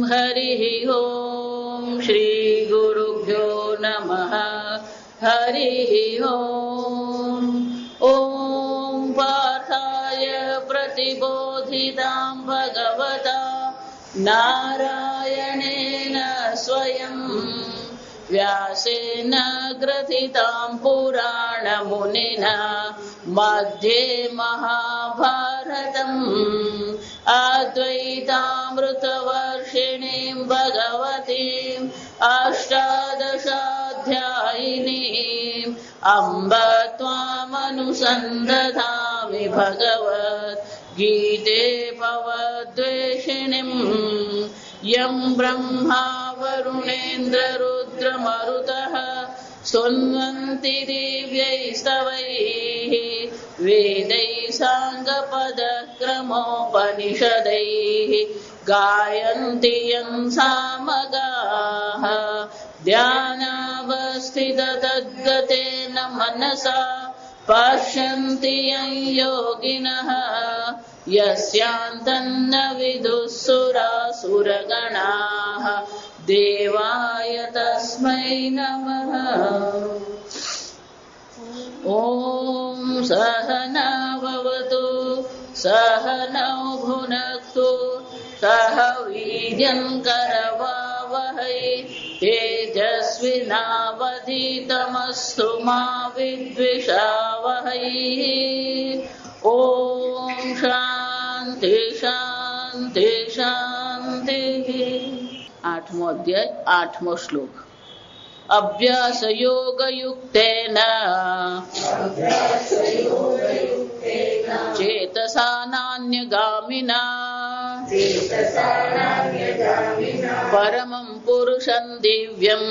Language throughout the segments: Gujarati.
हरिः ओम श्री गुरुभ्यो नमः हरिः ओम ओम पार्थाय प्रतिबोधितां भगवता नारायणेन स्वयं व्यासेन ग्रथितां पुराणमुनिना मध्ये महाभारतम् अद्वैतामृतवर्षिणीं भगवतीम् अष्टादशाध्यायिनीम् अम्ब त्वामनुसन्दधामि भगवद्गीते भवद्वेषिणीम् यं ब्रह्मा वरुणेन्द्ररुद्रमरुतः स्तुवन्ति दिव्यैस्तवैः वेदैः साङ्गपदक्रमोपनिषदैः गायन्ति यं सामगाः ध्यानावस्थिततद्गतेन मनसा पश्यन्ति यं योगिनः यस्यान्तन्न विदुःसुरासुरगणाः देवाय तस्मै नमः। ॐ सहना भवतु सहनौ भुनक्तु सह वीर्यं करवावहै तेजस्विनावधीतमस्तु मा विद्विषावहै। ॐ शांति शांति शांति। 8मो अध्याय 8मो श्लोक। अभ्यास योग युक्तेन चेतसा नान्यगामिना परमं पुरुषं दिव्यं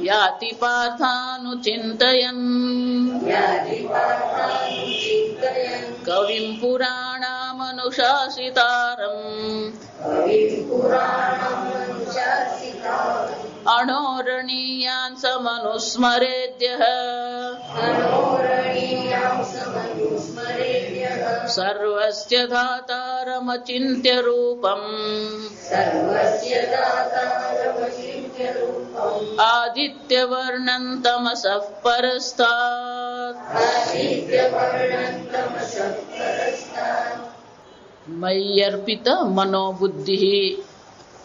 याति पार्थानुचिन्तयन् कविं पुराणामनुशासितारम् अणोरणीयान् समनुस्मरेद्यः सर्वस्य धातारमचिन्त्य रूपम् आदित्यवर्णं तमसः परस्तात् मयि अर्पित मनोबुद्धि।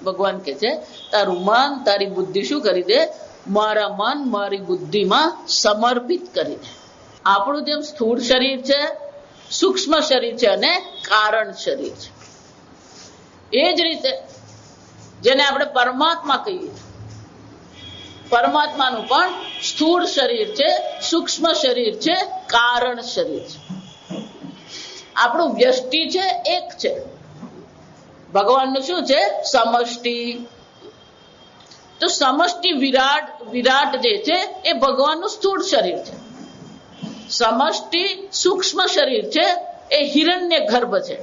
ભગવાન કે છે તારું મન તારી બુદ્ધિ શું કરી દે, મારા મન મારી બુદ્ધિમાં સમર્પિત કરી દે. આપણું જેમ સ્થૂળ શરીર છે, સૂક્ષ્મ શરીર છે અને કારણ શરીર છે, એ જ રીતે જેને આપણે પરમાત્મા કહીએ, પરમાત્માનું પણ સ્થૂળ શરીર છે, સૂક્ષ્મ શરીર છે, કારણ શરીર છે. આપણું વ્યષ્ટિ છે એક છે, ભગવાનનું શું છે સમષ્ટિ. તો સમષ્ટિ વિરાટ જે છે એ ભગવાનનું સ્થૂળ શરીર છે, સમષ્ટિ સૂક્ષ્મ શરીર છે એ હિરણ્ય ગર્ભ છે,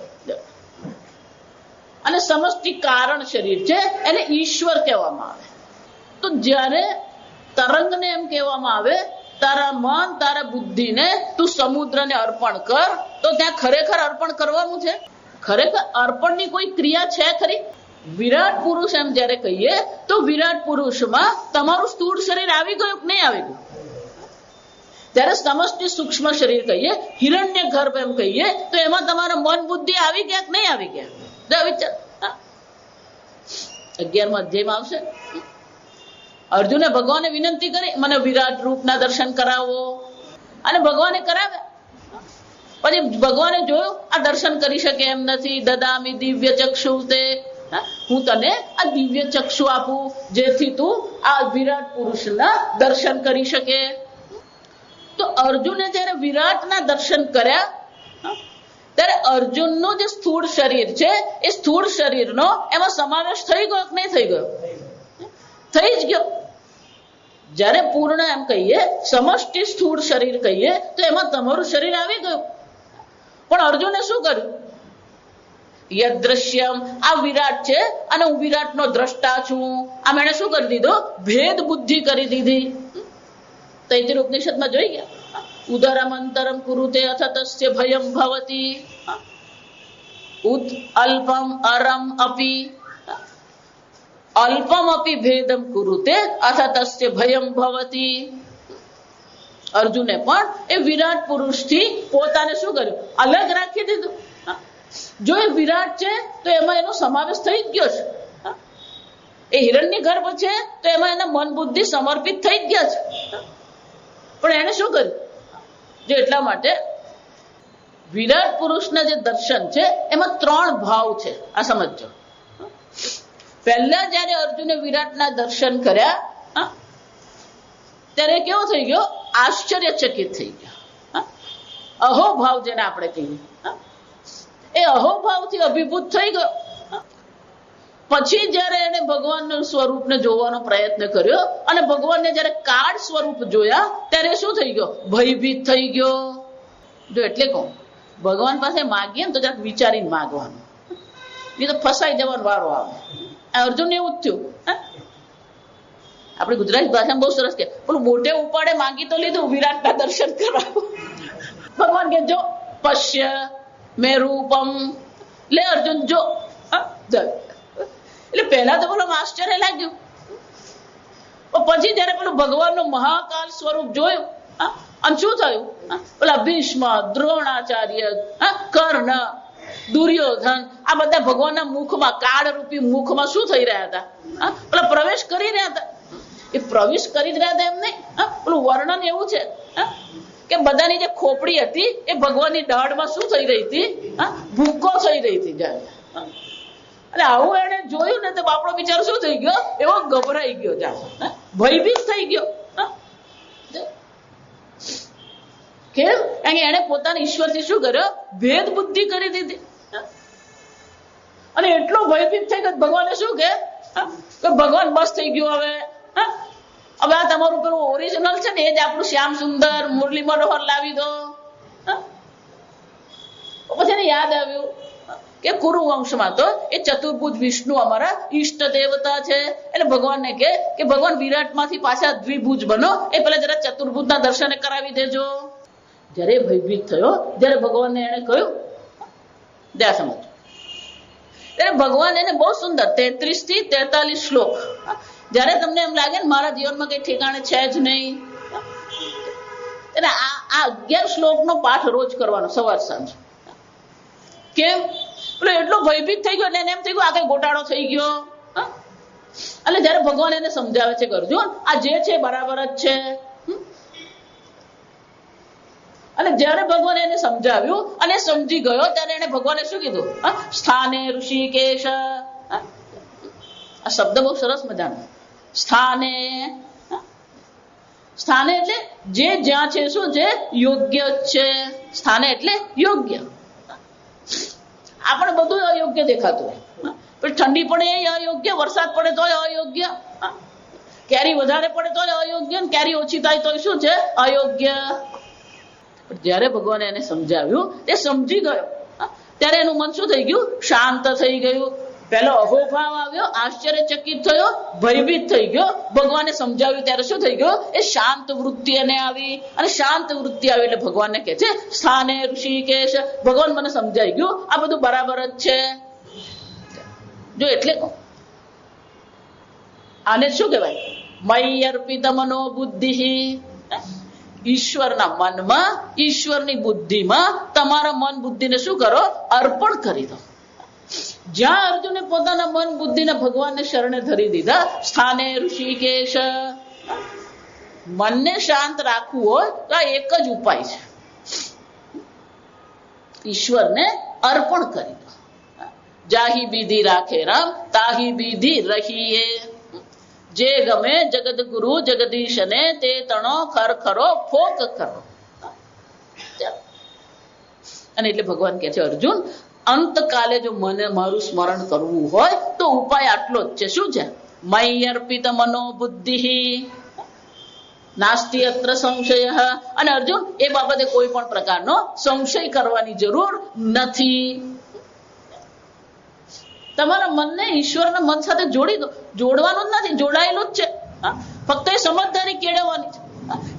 અને સમષ્ટિ કારણ શરીર છે એને ઈશ્વર કહેવામાં આવે. તો જ્યારે તરંગને એમ કહેવામાં આવે તારા મન તારા બુદ્ધિને તું સમુદ્રને અર્પણ કર, તો ત્યાં ખરેખર અર્પણ કરવાનું છે? ખરેખર અર્પણની કોઈ ક્રિયા છે ખરી? વિરાટ પુરુષ એમ જયારે કહીએ તો વિરાટ પુરુષમાં તમારું સ્થૂળ શરીર આવી ગયું કે નહીં આવી ગયું? ત્યારે સમષ્ટિ સૂક્ષ્મ શરીર કહીએ, હિરણ્ય ગર્ભ એમ કહીએ, તો એમાં તમારા મન બુદ્ધિ આવી ગયા કે નહીં આવી ગયા? વિચાર. 11મા અધ્યાયમાં આવશે. અર્જુને ભગવાને વિનંતી કરી મને વિરાટ રૂપના દર્શન કરાવો, અને ભગવાને કરાવ્યા. પછી ભગવાને જોયું આ દર્શન કરી શકે એમ નથી. દદામી દિવ્ય ચક્ષુ તે, હું તને આ દિવ્ય ચક્ષુ આપું જેથી તું આ વિરાટ પુરુષના દર્શન કરી શકે. તો અર્જુને જયારે વિરાટના દર્શન કર્યા ત્યારે અર્જુનનું જે સ્થૂળ શરીર છે એ સ્થૂળ શરીરનો એમાં સમાવેશ થઈ ગયો કે નહીં થઈ ગયો? થઈ જ ગયો. જયારે પૂર્ણ એમ કહીએ, સમષ્ટિ સ્થૂળ શરીર કહીએ, તો એમાં તમારું શરીર આવી ગયું. પણ અર્જુને શું કર્યું? યદ્રશ્યમ, આ વિરાટ છે અને હું વિરાટનો દ્રષ્ટા છું, આમ એને શું કરી દીધો? ભેદ બુદ્ધિ કરી દીધી. તૈત્રીય ઉપનિષદમાં જોઈ ગયા, ઉદરમ અંતરમ કુરુતે અથ તસ્ય ભયમ ભવતી. ઉત અલ્પમ અરમ અપી અલ્પમ અપી ભેદમ કુરુતે અથ તસ્ય ભયમ ભવતી. અર્જુને પણ એ વિરાટ પુરુષથી પોતાને શું કર્યું? અલગ રાખી દીધું. જો એ વિરાટ છે તો એમાં એનો સમાવેશ થઈ જ ગયો છે. એ હિરણ્ય ગર્ભ છે તો એમાં એના મન બુદ્ધિ સમર્પિત થઈ જ ગયા છે. પણ એને શું કર્યું? જો એટલા માટે વિરાટ પુરુષના જે દર્શન છે એમાં 3 ભાવ છે. આ સમજો. પહેલા જયારે અર્જુને વિરાટના દર્શન કર્યા ત્યારે કેવો થઈ ગયો? આશ્ચર્યચકિત થઈ ગયો. અહોભાવ જેને આપણે કહીએ, એ અહોભાવથી અભિભૂત થઈ ગયો. પછી જયારે એને ભગવાનનું સ્વરૂપને જોવાનો પ્રયત્ન કર્યો અને ભગવાનને જયારે કાળ સ્વરૂપ જોયા ત્યારે શું થઈ ગયો? ભયભીત થઈ ગયો. જો એટલે કહું, ભગવાન પાસે માગીએ ને તો જરાક વિચારીને માગવાનું, એ તો ફસાઈ જવાનો વારો આવે. અર્જુન એવું જ થયું. આપણી ગુજરાતી ભાષામાં બહુ સરસ કે પેલું મોટે ઉપાડે માંગી તો લીધું, વિરાટના દર્શન કરાવો. ભગવાન કે જો પશ્ય મેં રૂપમ, લે અર્જુન જો. એટલે પહેલા તો પેલો આશ્ચર્ય લાગ્યું, પછી જયારે પેલું ભગવાનનું મહાકાલ સ્વરૂપ જોયું અને શું થયું? પેલા ભીષ્મ, દ્રોણાચાર્ય, કર્ણ, દુર્યોધન આ બધા ભગવાનના મુખમાં, કાળ રૂપી મુખમાં શું થઈ રહ્યા હતા? પેલા પ્રવેશ કરી રહ્યા હતા. એ પ્રવેશ કરી જ રહ્યા હતા એમ નહીં, પેલું વર્ણન એવું છે કે બધાની જે ખોપડી હતી એ ભગવાનની દાઢમાં શું થઈ રહી હતી? ભૂકો થઈ રહી હતી. એટલે આવું એને જોયું ને તો બાપડો બિચારો શું થઈ ગયો? એવો ગભરાઈ ગયો, ભયભીત થઈ ગયો. કેમ? કારણ કે એને પોતાના ઈશ્વરથી શું કર્યો? ભેદ બુદ્ધિ કરી દીધી. અને એટલો ભયભીત થઈ ગયો. ભગવાને શું કે ભગવાન બસ થઈ ગયું, હવે હવે આ તમારું પેલું ઓરિજિનલ છે ને એ જ આપણું શ્યામ સુંદર મુરલી મનોહર લાવી દો. પછી એને યાદ આવ્યું કે કુરુવંશમાં તો એ ચતુર્ભુજ વિષ્ણુ અમારા ઈષ્ટ દેવતા છે. એટલે ભગવાનને કે ભગવાન વિરાટમાંથી પાછા દ્વિભુજ બનો, એ પેલા જરા ચતુર્ભુજના દર્શન કરાવી દેજો. જયારે ભયભીત થયો, જયારે ભગવાનને એને કહ્યું, ત્યાં સમજ, ત્યારે ભગવાન એને બહુ સુંદર 33 થી 43 શ્લોક, જયારે તમને એમ લાગે ને મારા જીવનમાં કઈ ઠેકાણે છે જ નહીં, એટલે આ 11 શ્લોકનો પાઠ રોજ કરવાનો સવાર સાંજ. કેમ? એટલે એટલો ભયભીત થઈ ગયો, એને એમ થઈ ગયું આ કઈ ગોટાળો થઈ ગયો. એટલે જયારે ભગવાન એને સમજાવે છે કે અર્જુન આ જે છે બરાબર જ છે. અને જયારે ભગવાન એને સમજાવ્યું અને સમજી ગયો ત્યારે એને ભગવાને શું કીધું? સ્થાને ઋષિકેશ. આ શબ્દ બહુ સરસ મજાનો. સ્થાને, સ્થાને એટલે જે જ્યાં છે શું છે? યોગ્ય છે. સ્થાને એટલે યોગ્ય. આપણે બધું અયોગ્ય દેખાતું હોય, પણ ઠંડી પડે એ અયોગ્ય, વરસાદ પડે તો અયોગ્ય, કેરી વધારે પડે તો અયોગ્ય, કેરી ઓછી થાય તો શું છે? અયોગ્ય. જયારે ભગવાને એને સમજાવ્યું, તે સમજી ગયો, ત્યારે એનું મન શું થઈ ગયું? શાંત થઈ ગયું. પેલો અહોભાવ આવ્યો, આશ્ચર્યચકિત થયો, ભયભીત થઈ ગયો. ભગવાને સમજાવ્યું ત્યારે શું થઈ ગયો? એ શાંત વૃત્તિ એને આવી. અને શાંત વૃત્તિ આવી એટલે ભગવાનને કે છે સ્થાને ઋષિકેશ. ભગવાન મને સમજાઈ ગયું, આ બધું બરાબર જ છે. જો એટલે આને શું કહેવાય? મય્ય અર્પિત મનો બુદ્ધિ. ઈશ્વરના મનમાં, ઈશ્વરની બુદ્ધિમાં તમારા મન બુદ્ધિને શું કરો? અર્પણ કરી દો. જ્યાં અર્જુને પોતાના મન બુદ્ધિને ભગવાનને શરણે ધરી દીધા, સ્થાને ઋષિકેશ. મનને શાંત રાખવું હોય તો આ એક જ ઉપાય છે, ઈશ્વરને અર્પણ કરી દો. જાહી બીધી રાખે રામ, તાહી બીધી રહીએ. જે ગમે જગત ગુરુ જગદીશને, તે તણો ખરખરો ફોક કરો. અને એટલે ભગવાન કહે છે અર્જુન, અંતકાલે જો મને મારું સ્મરણ કરવું હોય તો ઉપાય આટલો જ છે. શું છે? મય્ય અર્પિત મનો બુદ્ધિ નાસ્તિ અત્ર સંશય. અને અર્જુન એ બાબતે કોઈ પણ પ્રકારનો સંશય કરવાની જરૂર નથી. તમારા મનને ઈશ્વરના મન સાથે જોડી દો. જોડવાનું જ નથી, જોડાયેલું જ છે. ફક્ત એ સમજદારી કેળવવાની છે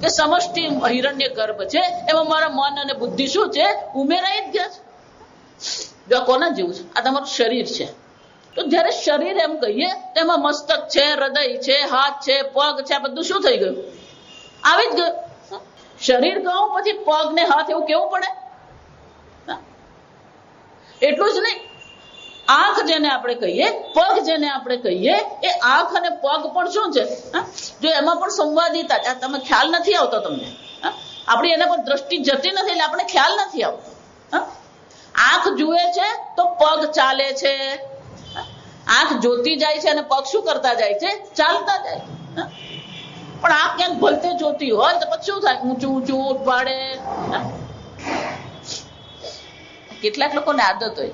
કે સમષ્ટિ હિરણ્ય ગર્ભ છે, એમાં મારા મન અને બુદ્ધિ શું છે? ઉમેરાઈ જ ગયા છે. જો આ કોના જેવું છે? આ તમારું શરીર છે. તો જયારે શરીર એમ કહીએ તો એમાં મસ્તક છે, હૃદય છે, હાથ છે, પગ છે, આ બધું શું થઈ ગયું? આવી જ ગયું. શરીર કહું પછી પગ ને હાથ એવું કેવું પડે? એટલું જ નહીં, આંખ જેને આપણે કહીએ, પગ જેને આપણે કહીએ, એ આંખ અને પગ પણ શું છે? જો એમાં પણ સંવાદિતા છે. તમે ખ્યાલ નથી આવતો તમને. આપણી એના પર દ્રષ્ટિ જતી નથી એટલે આપણે ખ્યાલ નથી આવતો. આંખ જુએ છે તો પગ ચાલે છે. આંખ જોતી જાય છે અને પગ શું કરતા જાય છે? ચાલતા જાય. પણ આંખ ક્યાંક ભલતે જોતી હોય તો પછી શું થાય? ઊંચું ઊંચું ઉઠવાડે. કેટલાક લોકોને આદત હોય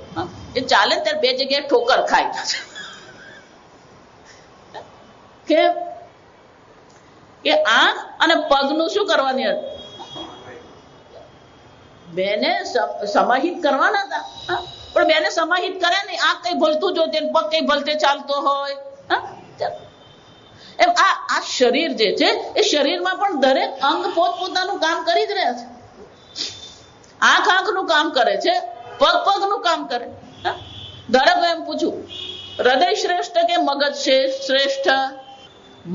એ ચાલે ત્યારે બે જગ્યાએ ઠોકર ખાય કે આંખ અને પગનું શું કરવાની હતી? બેને સમાહિત કરવાના હતા, પણ બેને સમાહિત કર્યા નહીં. આંખ કઈ ભલતું જોતી, પગ કઈ ભલતે ચાલતો હોય. એમ આ શરીર જે છે એ શરીરમાં પણ દરેક અંગ પોતપોતાનું કામ કરી જ રહ્યા છે. આંખ આંખનું કામ કરે છે, પગ પગનું કામ કરે. ધારો એમ પૂછું, હૃદય શ્રેષ્ઠ કે મગજ શ્રેષ્ઠ?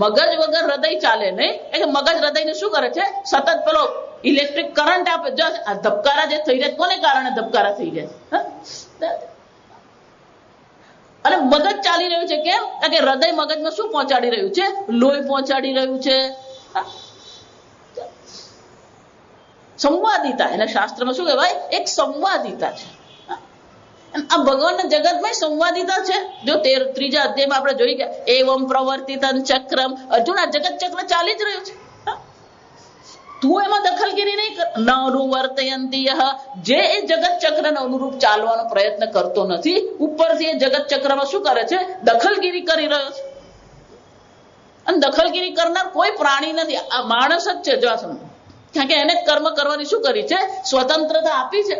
મગજ વગર હૃદય ચાલે નહીં. એટલે મગજ હૃદયને શું કરે છે? સતત પેલો ઇલેક્ટ્રિક કરંટ આપે. જો આ ધબકારા જે થઈ રહ્યા, કોને કારણે ધબકારા થઈ રહ્યા? અને મગજ ચાલી રહ્યું છે. કેમ? કારણ કે હૃદય મગજમાં શું પહોંચાડી રહ્યું છે? લોહી પહોંચાડી રહ્યું છે. સંવાદિતા, એને શાસ્ત્રમાં શું કહેવાય? એક સંવાદિતા છે. આ ભગવાનના જગતમાં સંવાદિતા છે. જો 3જા અધ્યાયમાં આપણે જોઈ ગયા, એવમ પ્રવર્તિતં ચક્રમ. અર્જુન, આ જગત ચક્ર ચાલી જ રહ્યું છે. તું એમાં દખલગીરી નહીં કર. ન અનુવર્તયંતિ યહ, જે એ જગત ચક્રને અનુરૂપ ચાલવાનો પ્રયત્ન કરતો નથી, ઉપરથી એ જગત ચક્રમાં શું કરે છે? દખલગીરી કરી રહ્યો છે. અને દખલગીરી કરનાર કોઈ પ્રાણી નથી, આ માણસ જ છે. જો કારણ કે એને કર્મ કરવાની શું કરી છે? સ્વતંત્રતા આપી છે.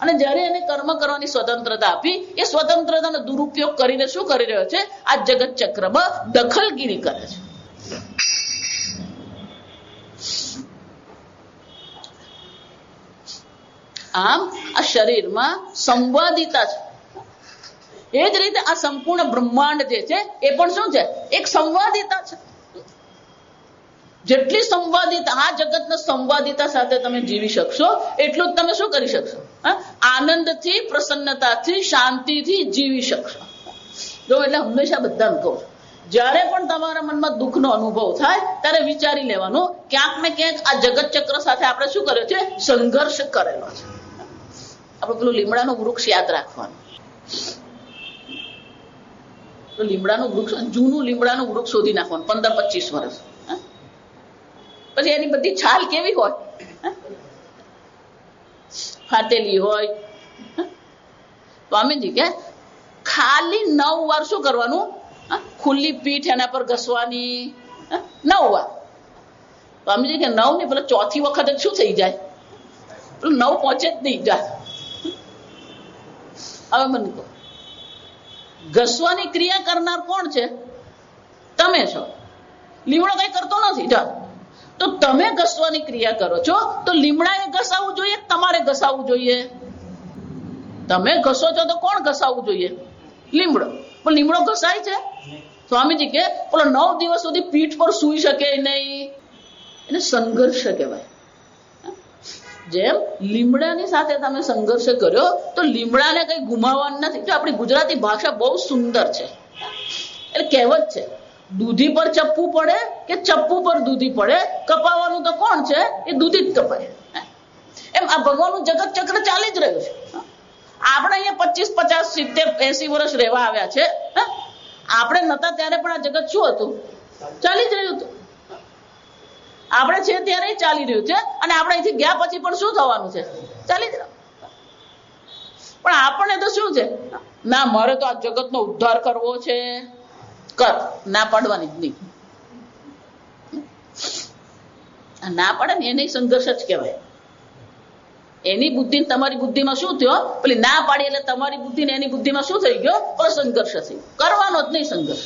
અને જયારે એને કર્મ કરવાની સ્વતંત્રતા આપી, એ સ્વતંત્રતાનો દુરુપયોગ કરીને શું કરી રહ્યો છે? આ જગત ચક્રમાં દખલગીરી કરે છે. આમ આ શરીરમાં સંવાદિતા છે. એ જ રીતે આ સંપૂર્ણ બ્રહ્માંડ જે છે એ પણ શું છે? એક સંવાદિતા છે. જેટલી સંવાદિતા આ જગતના સંવાદિતા સાથે તમે જીવી શકશો એટલું જ તમે શું કરી શકશો? આનંદથી, પ્રસન્નતાથી, શાંતિથી જીવી શકશો. જો એટલે હંમેશા બધાને કહું, જ્યારે પણ તમારા મનમાં દુઃખનો અનુભવ થાય ત્યારે વિચારી લેવાનું, ક્યાંક ને ક્યાંક આ જગત ચક્ર સાથે આપણે શું કર્યો છે? સંઘર્ષ કરેલો છે. આપણે પેલું લીમડાનું વૃક્ષ યાદ રાખવાનું. લીમડાનું વૃક્ષ, જૂનું લીમડાનું વૃક્ષ શોધી નાખવાનું 15-25 વર્ષ. પછી એની બધી છાલ કેવી હોય? ફાટેલી હોય. સ્વામીજી કે ખાલી 9 વાર શું કરવાનું? ખુલ્લી પીઠ એના પર ઘસવાની. 9 વાર. સ્વામીજી કે 9 ને પેલા ચોથી વખત શું થઈ જાય? પેલું 9 પહોંચે જ નહીં. જાય. હવે મને કહો, ઘસવાની ક્રિયા કરનાર કોણ છે? તમે છો. લીમડો કઈ કરતો નથી. જાઓ, તો તમે ઘસવાની ક્રિયા કરો છો, તો લીમડાએ ઘસાવવું જોઈએ, તમારે ઘસાવવું જોઈએ? તમે ઘસો છો તો કોણ ઘસાવવું જોઈએ? લીમડો. પણ લીમડો ઘસાય છે? સ્વામીજી કે પેલો 9 દિવસ સુધી પીઠ પર સૂઈ શકે નહીં. એને સંઘર્ષ કહેવાય. જેમ લીમડાની સાથે તમે સંઘર્ષ કર્યો તો લીમડાને કઈ ગુમાવવાનું નથી. જો આપણી ગુજરાતી ભાષા બહુ સુંદર છે. એટલે કહેવત છે, દૂધી પર ચપ્પુ પડે કે ચપ્પુ પર દૂધી પડે, કપાવાનું તો કોણ છે? એ દૂધી જ કપાય. એમ આ ભગવાનનું જગત ચક્ર ચાલી જ રહ્યું છે. આપણે અહીંયા 25, 50, 70, 80 વર્ષ રહેવા આવ્યા છે. આપણે નતા ત્યારે પણ આ જગત શું હતું? ચાલી જ રહ્યું હતું. આપણે છે ત્યારે ચાલી રહ્યું છે, અને આપણે અહીંથી ગયા પછી પણ શું થવાનું છે? ચાલી જ રહ્યું. પણ આપણને તો શું છે? ના, મારે તો આ જગતનો ઉદ્ધાર કરવો છે. કર. ના પાડવાની જ નહીં. ના પાડે ને એને સંઘર્ષ જ કહેવાય. એની બુદ્ધિ તમારી બુદ્ધિમાં શું થયો? પેલી ના પાડી એટલે તમારી બુદ્ધિ ને એની બુદ્ધિમાં શું થઈ ગયો? સંઘર્ષ થઈ. કરવાનો જ નહીં સંઘર્ષ.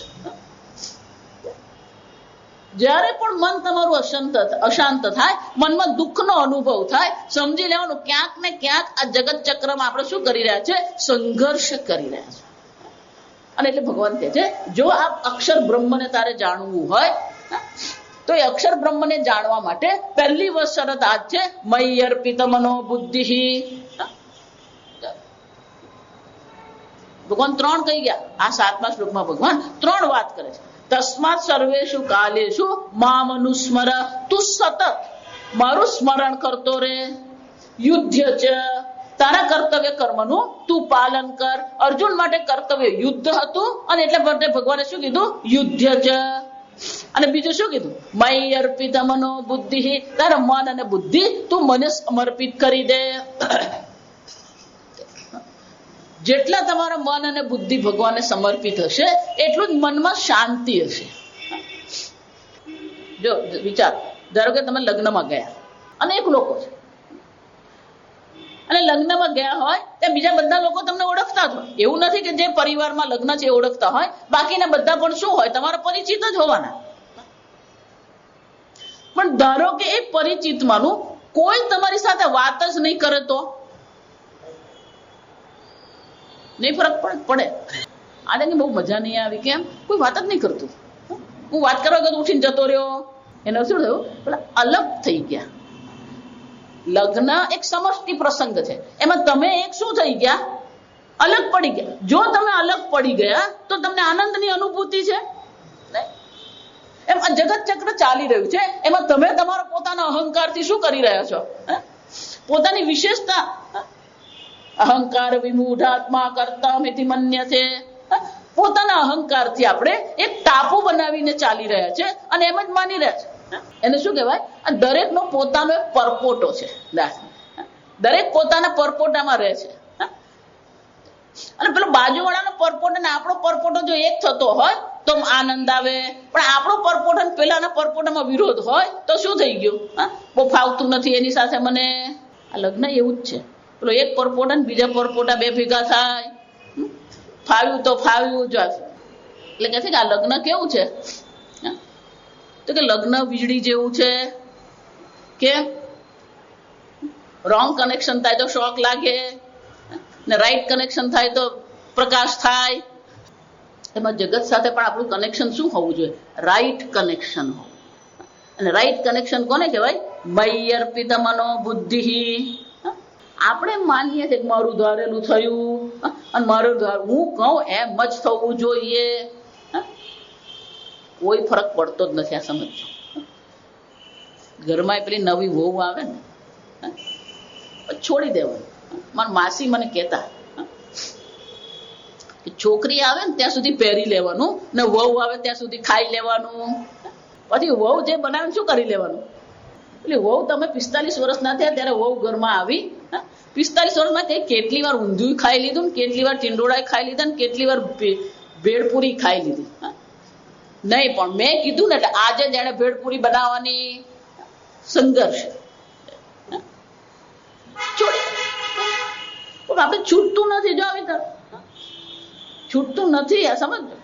જ્યારે પણ મન તમારું અશાંત થાય, મનમાં દુઃખનો અનુભવ થાય, સમજી લેવાનું ક્યાંક ને ક્યાંક આ જગત ચક્રમાં આપણે શું કરી રહ્યા છે? સંઘર્ષ કરી રહ્યા છે. અને એટલે ભગવાન કહે છે, જો આ અક્ષર બ્રહ્મને તારે જાણવું હોય તો એ અક્ષર બ્રહ્મને જાણવા માટે પહેલી શરત આ છે, મય્ય અર્પિત મનો બુદ્ધિ. ભગવાન 3 કહી ગયા. આ 7મા શ્લોકમાં ભગવાન 3 વાત કરે છે. તસ્માત સર્વેષુ કાલેષુ મામ અનુસ્મર, તું સતત મારું સ્મરણ કરતો રે. યુદ્ધ ચ, તારા કર્તવ્ય કર્મનું તું પાલન કર. અર્જુન માટે કર્તવ્ય યુદ્ધ હતું અને એટલે માટે ભગવાને શું કીધું? યુદ્ધ ચ. અને બીજું શું કીધું? મય્ય અર્પિત મનો બુદ્ધિ, તારા મન અને બુદ્ધિ તું મને સમર્પિત કરી દે. જેટલા તમારા મન અને બુદ્ધિ ભગવાનને સમર્પિત હશે એટલું જ મનમાં શાંતિ હશે. જો વિચાર, ધારો કે તમે લગ્નમાં ગયા, અનેક લોકો છે અને લગ્નમાં ગયા હોય ત્યાં બીજા બધા લોકો તમને ઓળખતા જ હોય. એવું નથી કે જે પરિવારમાં લગ્ન છે એ ઓળખતા હોય, બાકીના બધા પણ શું હોય? તમારા પરિચિત જ હોવાના. પણ ધારો કે એ પરિચિતમાંનું કોઈ તમારી સાથે વાત જ નહીં કરે તો નહીં ફરક પડે. આને બહુ મજા નહીં આવી, કેમ? કોઈ વાત જ નહીં કરતું. હું વાત કરવા ગયો ઉઠીને જતો રહ્યો. એને શું થયું? પેલા અલગ થઈ ગયા. લગ્ન એક સમષ્ટિ પ્રસંગ છે, એમાં તમે એક શું થઈ ગયા? અલગ પડી ગયા. જો તમે અલગ પડી ગયા તો તમને આનંદની અનુભૂતિ છે. એમ આ જગત ચક્ર ચાલી રહ્યું છે, એમાં તમે તમારા પોતાના અહંકારથી શું કરી રહ્યા છો? પોતાની વિશેષતા, અહંકાર વિમૂઢાત્મા કર્તામિતિ મન્યતે. પોતાના અહંકારથી આપણે એક ટાપુ બનાવીને ચાલી રહ્યા છે અને એમ જ માની રહ્યા છે. એને શું કહેવાય? આ દરેકનો પોતાનો એક પરપોટો છે. દરેક પોતાના પરપોટામાં રહે છે. અને પેલો બાજુવાળાનો પરપોટો અને આપણો પરપોટો જો એક થતો હોય તો આનંદ આવે, પણ આપણો પરપોટો અને પેલાના પરપોટામાં વિરોધ હોય તો શું થઈ ગયું? બહુ ફાવતું નથી એની સાથે મને. આ લગ્ન એવું જ છે. પેલો એક પરપોટા ને બીજા પરપોટા બે ભેગા થાય, ફાવ્યું તો ફાવ્યું જ. એટલે કે છે કે આ લગ્ન કેવું છે? તો કે લગ્ન વીજળી જેવું છે કે રોંગ કનેક્શન થાય તો શોક લાગે ને રાઈટ કનેક્શન થાય તો પ્રકાશ થાય. એમાં જગત સાથે પણ આપણું કનેક્શન શું હોવું જોઈએ? રાઈટ કનેક્શન હોવું. અને રાઈટ કનેક્શન કોને કહેવાય? મય્ય અર્પિત મનો બુદ્ધિ. આપણે માનીએ છીએ કે મારું ધારેલું થયું અને મારું હું કહું એમ જ થવું જોઈએ. કોઈ ફરક પડતો જ નથી. આ સમજો. ઘરમાં પેલી નવી વહુ આવે ને, છોડી દેવાનું. મારા માસી મને કહેતા, છોકરી આવે ને ત્યાં સુધી પહેરી લેવાનું ને વહુ આવે ત્યાં સુધી ખાઈ લેવાનું. પછી વહુ જે બનાવે શું કરી લેવાનું? એટલે વહુ તમે 45 વર્ષના થયા ત્યારે વહુ ઘરમાં આવી, 45 વર્ષમાં તે કેટલી વાર ઊંધિયું ખાઈ લીધું ને કેટલી વાર ટીંડોળા ખાઈ લીધા ને કેટલી વાર ભેળપુરી ખાઈ લીધી. નહીં, પણ મેં કીધું ને એટલે આજે જ એને ભેળપુરી બનાવવાની સંઘર્ષ. આપણે છૂટતું નથી. જો આવી છૂટતું નથી. આ સમજો.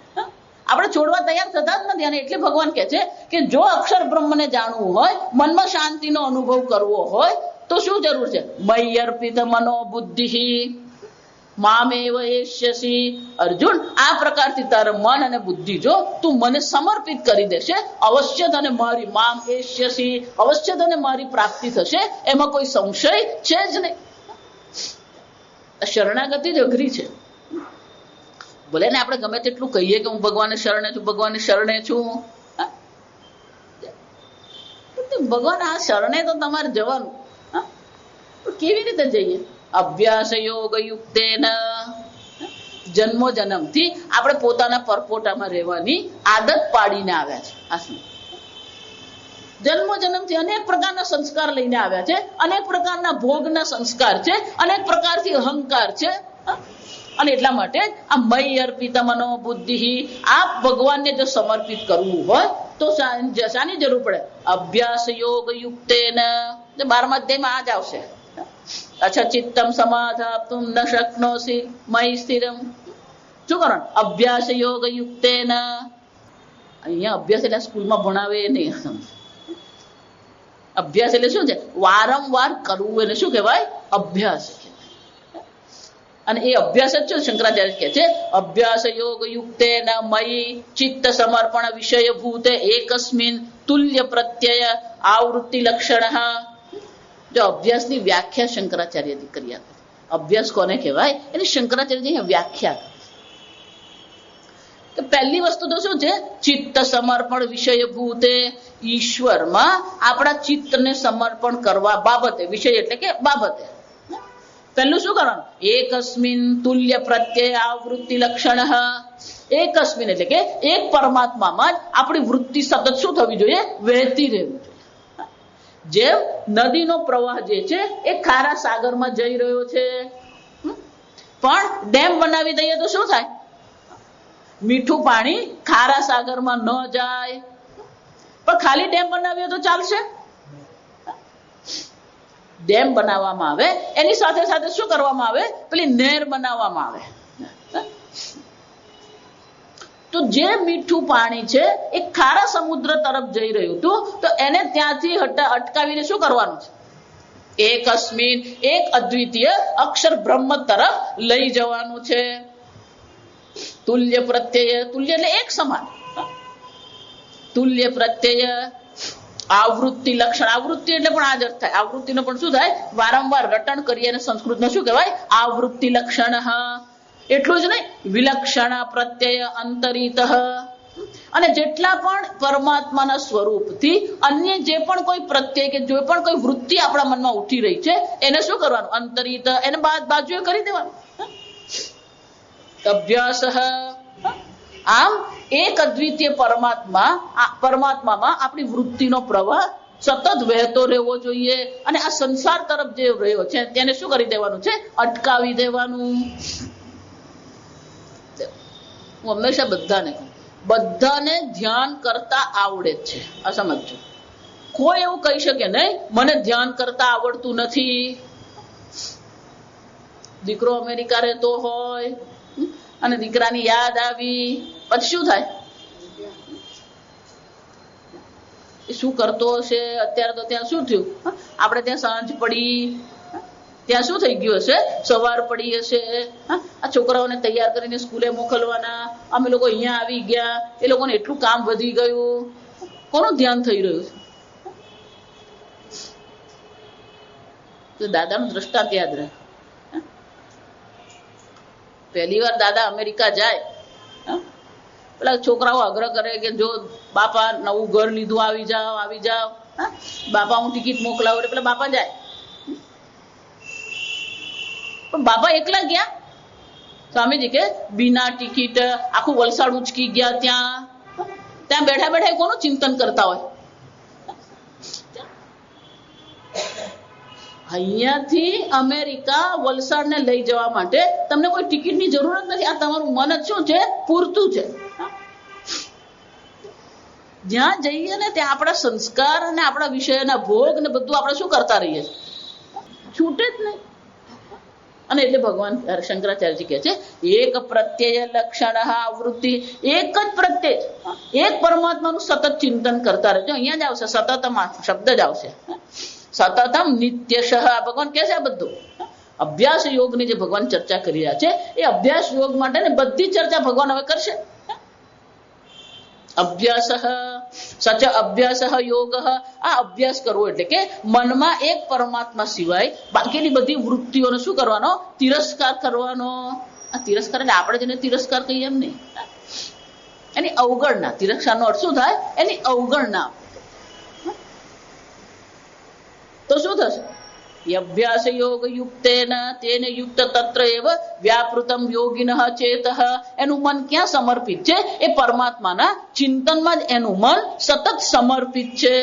આપણે છોડવા તૈયાર થતા જ નથી. અને એટલે ભગવાન કહે છે કે જો અક્ષર બ્રહ્મને જાણવું હોય, મનમાં શાંતિનો અનુભવ કરવો હોય તો શું જરૂર છે? મય્ય અર્પિત મનો બુદ્ધિ મામેવ એષ્યસી. અર્જુન, આ પ્રકારથી તારા મન અને બુદ્ધિ જો તું મને સમર્પિત કરી દેશે, અવશ્ય તને મારી મામ એષ્યસી, અવશ્ય તને મારી પ્રાપ્તિ થશે. એમાં કોઈ સંશય છે જ નહીં. શરણાગતિ જ અઘરી છે. ભલે ને આપણે ગમે તેટલું કહીએ કે હું ભગવાનને શરણે છું, ભગવાનને શરણે છું. ભગવાન આ શરણે તો તમારે જવાનું. કેવી રીતે જઈએ? અભ્યાસ યોગ યુક્તેન. જન્મો જન્મથી આપણે પોતાના પરપોટામાં રહેવાની આદત પાડીને આવ્યા છે. આ શું? જન્મો જન્મથી અનેક પ્રકારના સંસ્કાર લઈને આવ્યા છે, અનેક પ્રકારના ભોગના સંસ્કાર છે, અનેક પ્રકારથી અહંકાર છે. અને એટલા માટે આ મય્ય અર્પિત મનો બુદ્ધિ, આ ભગવાનને જો સમર્પિત કરવું હોય તો શાની જરૂર પડે? અભ્યાસ યોગ યુક્તેન. 12મા અધ્યાયમાં આ જ આવશે. અચ્છા, ચિત્તમ સમાધાતુમ ન શક્નોસી મયિ સ્થિરમ. શું કરો? અભ્યાસ યોગ યુક્તેન. અહીંયા અભ્યાસ એટલે સ્કૂલમાં ભણાવે નહીં. અભ્યાસ એટલે શું છે? વારંવાર કરવું એને શું કહેવાય? અભ્યાસ. અને એ અભ્યાસ જ છે શંકરાચાર્ય કહે છે અભ્યાસ યોગ યુક્તેન મયી ચિત્ત સમર્પણ વિષય ભૂતે એકસ્મિન તુલ્ય પ્રત્યય આવૃત્તિ લક્ષણ. જો અભ્યાસની વ્યાખ્યા શંકરાચાર્યજી કરી આપે. અભ્યાસ કોને કહેવાય એની શંકરાચાર્યજી વ્યાખ્યા. તો પહેલી વસ્તુ તો શું છે? ચિત્ત સમર્પણ વિષય ભૂતે, ઈશ્વરમાં આપણા ચિત્તને સમર્પણ કરવા બાબતે. વિષય એટલે કે બાબતે. પહેલું શું કરવાનું? એકસ્મિન તુલ્ય પ્રત્યય આવૃત્તિ લક્ષણ. એકસ્મિન એટલે કે એક પરમાત્મામાં જ આપણી વૃત્તિ સતત શું થવી જોઈએ? વહેતી રહેવી જોઈએ. જેમ નદીનો પ્રવાહ જે છે એ ખારા સાગરમાં જઈ રહ્યો છે, પણ ડેમ બનાવી દઈએ તો શું થાય? મીઠું પાણી ખારા સાગરમાં ન જાય. પણ ખાલી ડેમ બનાવીએ તો ચાલશે? ડેમ બનાવવામાં આવે એની સાથે સાથે શું કરવામાં આવે? પેલી નહેર બનાવવામાં આવે. તો જે મીઠું પાણી છે એ ખારા સમુદ્ર તરફ જઈ રહ્યું હતું, તો એને ત્યાંથી અટકાવીને શું કરવાનું છે? એકસ્મિન એક અદ્વિતીય અક્ષર બ્રહ્મ તરફ લઈ જવાનું છે. તુલ્ય પ્રત્યય, તુલ્ય એટલે એક સમાન. તુલ્ય પ્રત્યય આવૃત્તિ લક્ષણ. આવૃત્તિ એટલે પણ આ જ અર્થ થાય. આવૃત્તિનો પણ શું થાય? વારંવાર રટણ કરીએ અને સંસ્કૃતમાં શું કહેવાય? આવૃત્તિ લક્ષણ. એટલું જ નહીં, વિલક્ષણ પ્રત્યય અંતરિત. અને જેટલા પણ પરમાત્માના સ્વરૂપથી અન્ય જે પણ કોઈ પ્રત્યય કે જે પણ કોઈ વૃત્તિ આપણા મનમાં ઉઠી રહી છે એને શું કરવાનું? અંતરિત, એને બાજુએ કરી દેવાનું. અભ્યાસ. આમ એક અદ્વિતીય પરમાત્મામાં આપણી વૃત્તિનો પ્રવાહ સતત વહેતો રહેવો જોઈએ. અને આ સંસાર તરફ જે રહ્યો છે તેને શું કરી દેવાનું છે? અટકાવી દેવાનું. હું હંમેશા બધાને ધ્યાન કરતા આવડે જ છે, આ સમજજો. કોઈ એવું કહી શકે નહીં મને ધ્યાન કરતા આવડતું નથી. દીકરો અમેરિકા રહેતો હોય અને દીકરાની યાદ આવી, પછી શું થાય? એ શું કરતો હશે? અત્યારે તો ત્યાં શું થયું? આપણે ત્યાં સાંજ પડી, ત્યાં શું થઈ ગયું હશે? સવાર પડી હશે. આ છોકરાઓને તૈયાર કરીને સ્કૂલે મોકલવાના, અમે લોકો અહીંયા આવી ગયા, એ લોકોને એટલું કામ વધી ગયું. કોનું ધ્યાન થઈ રહ્યું છે? તો દાદાનું દ્રષ્ટાંત યાદ રહે. પહેલી વાર દાદા અમેરિકા જાય, પેલા છોકરાઓ આગ્રહ કરે કે જો બાપા નવું ઘર લીધું, આવી જાઓ. બાપા હું ટિકિટ મોકલાવું એટલે પેલા બાપા જાય. પણ બાપા એકલા ગયા. સ્વામીજી કે બિના ટિકિટ આખું વલસાડ ઉચકી ગયા. ત્યાં બેઠા બેઠા કોનું ચિંતન કરતા હોય? અહીંયાથી અમેરિકા વલસાડને લઈ જવા માટે તમને કોઈ ટિકિટની જરૂર જ નથી. આ તમારું મન જ શું છે? પૂરતું છે. જ્યાં જઈએ ને ત્યાં આપણા સંસ્કાર અને આપણા વિષયના ભોગ ને બધું આપણે શું કરતા રહીએ? છૂટે જ નહીં. અને એટલે ભગવાન શંકરાચાર્યજી કહે છે એક પ્રત્યય લક્ષણ આવૃત્તિ. એક જ પ્રત્યય, એક પરમાત્માનું સતત ચિંતન કરતા રહેજો. અહીંયા જ આવશે સતતમ શબ્દ જ આવશે. સતતમ નિત્યશ. ભગવાન કહે છે આ બધું અભ્યાસ યોગની જે ભગવાન ચર્ચા કરી રહ્યા છે એ અભ્યાસ યોગ માટે ને બધી ચર્ચા ભગવાન હવે કરશે. અભ્યાસ સચ અભ્યાસ યોગ. આ અભ્યાસ કરવો એટલે કે મનમાં એક પરમાત્મા સિવાય બાકીની બધી વૃત્તિઓનો શું કરવાનો? તિરસ્કાર કરવાનો. આ તિરસ્કાર એટલે આપણે જેને તિરસ્કાર કહીએ એમ નહીં, એની અવગણના. તિરસ્કારનો અર્થ શું થાય? એની અવગણના. તો શું થશે? અભ્યાસ યોગ યુક્તેન તેને યુક્ત તત્ર એવ વ્યાપૃતમ યોગિનઃ ચેતઃ. એનું મન ક્યાં સમર્પિત છે? એ પરમાત્માના ચિંતનમાં જ એનું મન સતત સમર્પિત છે.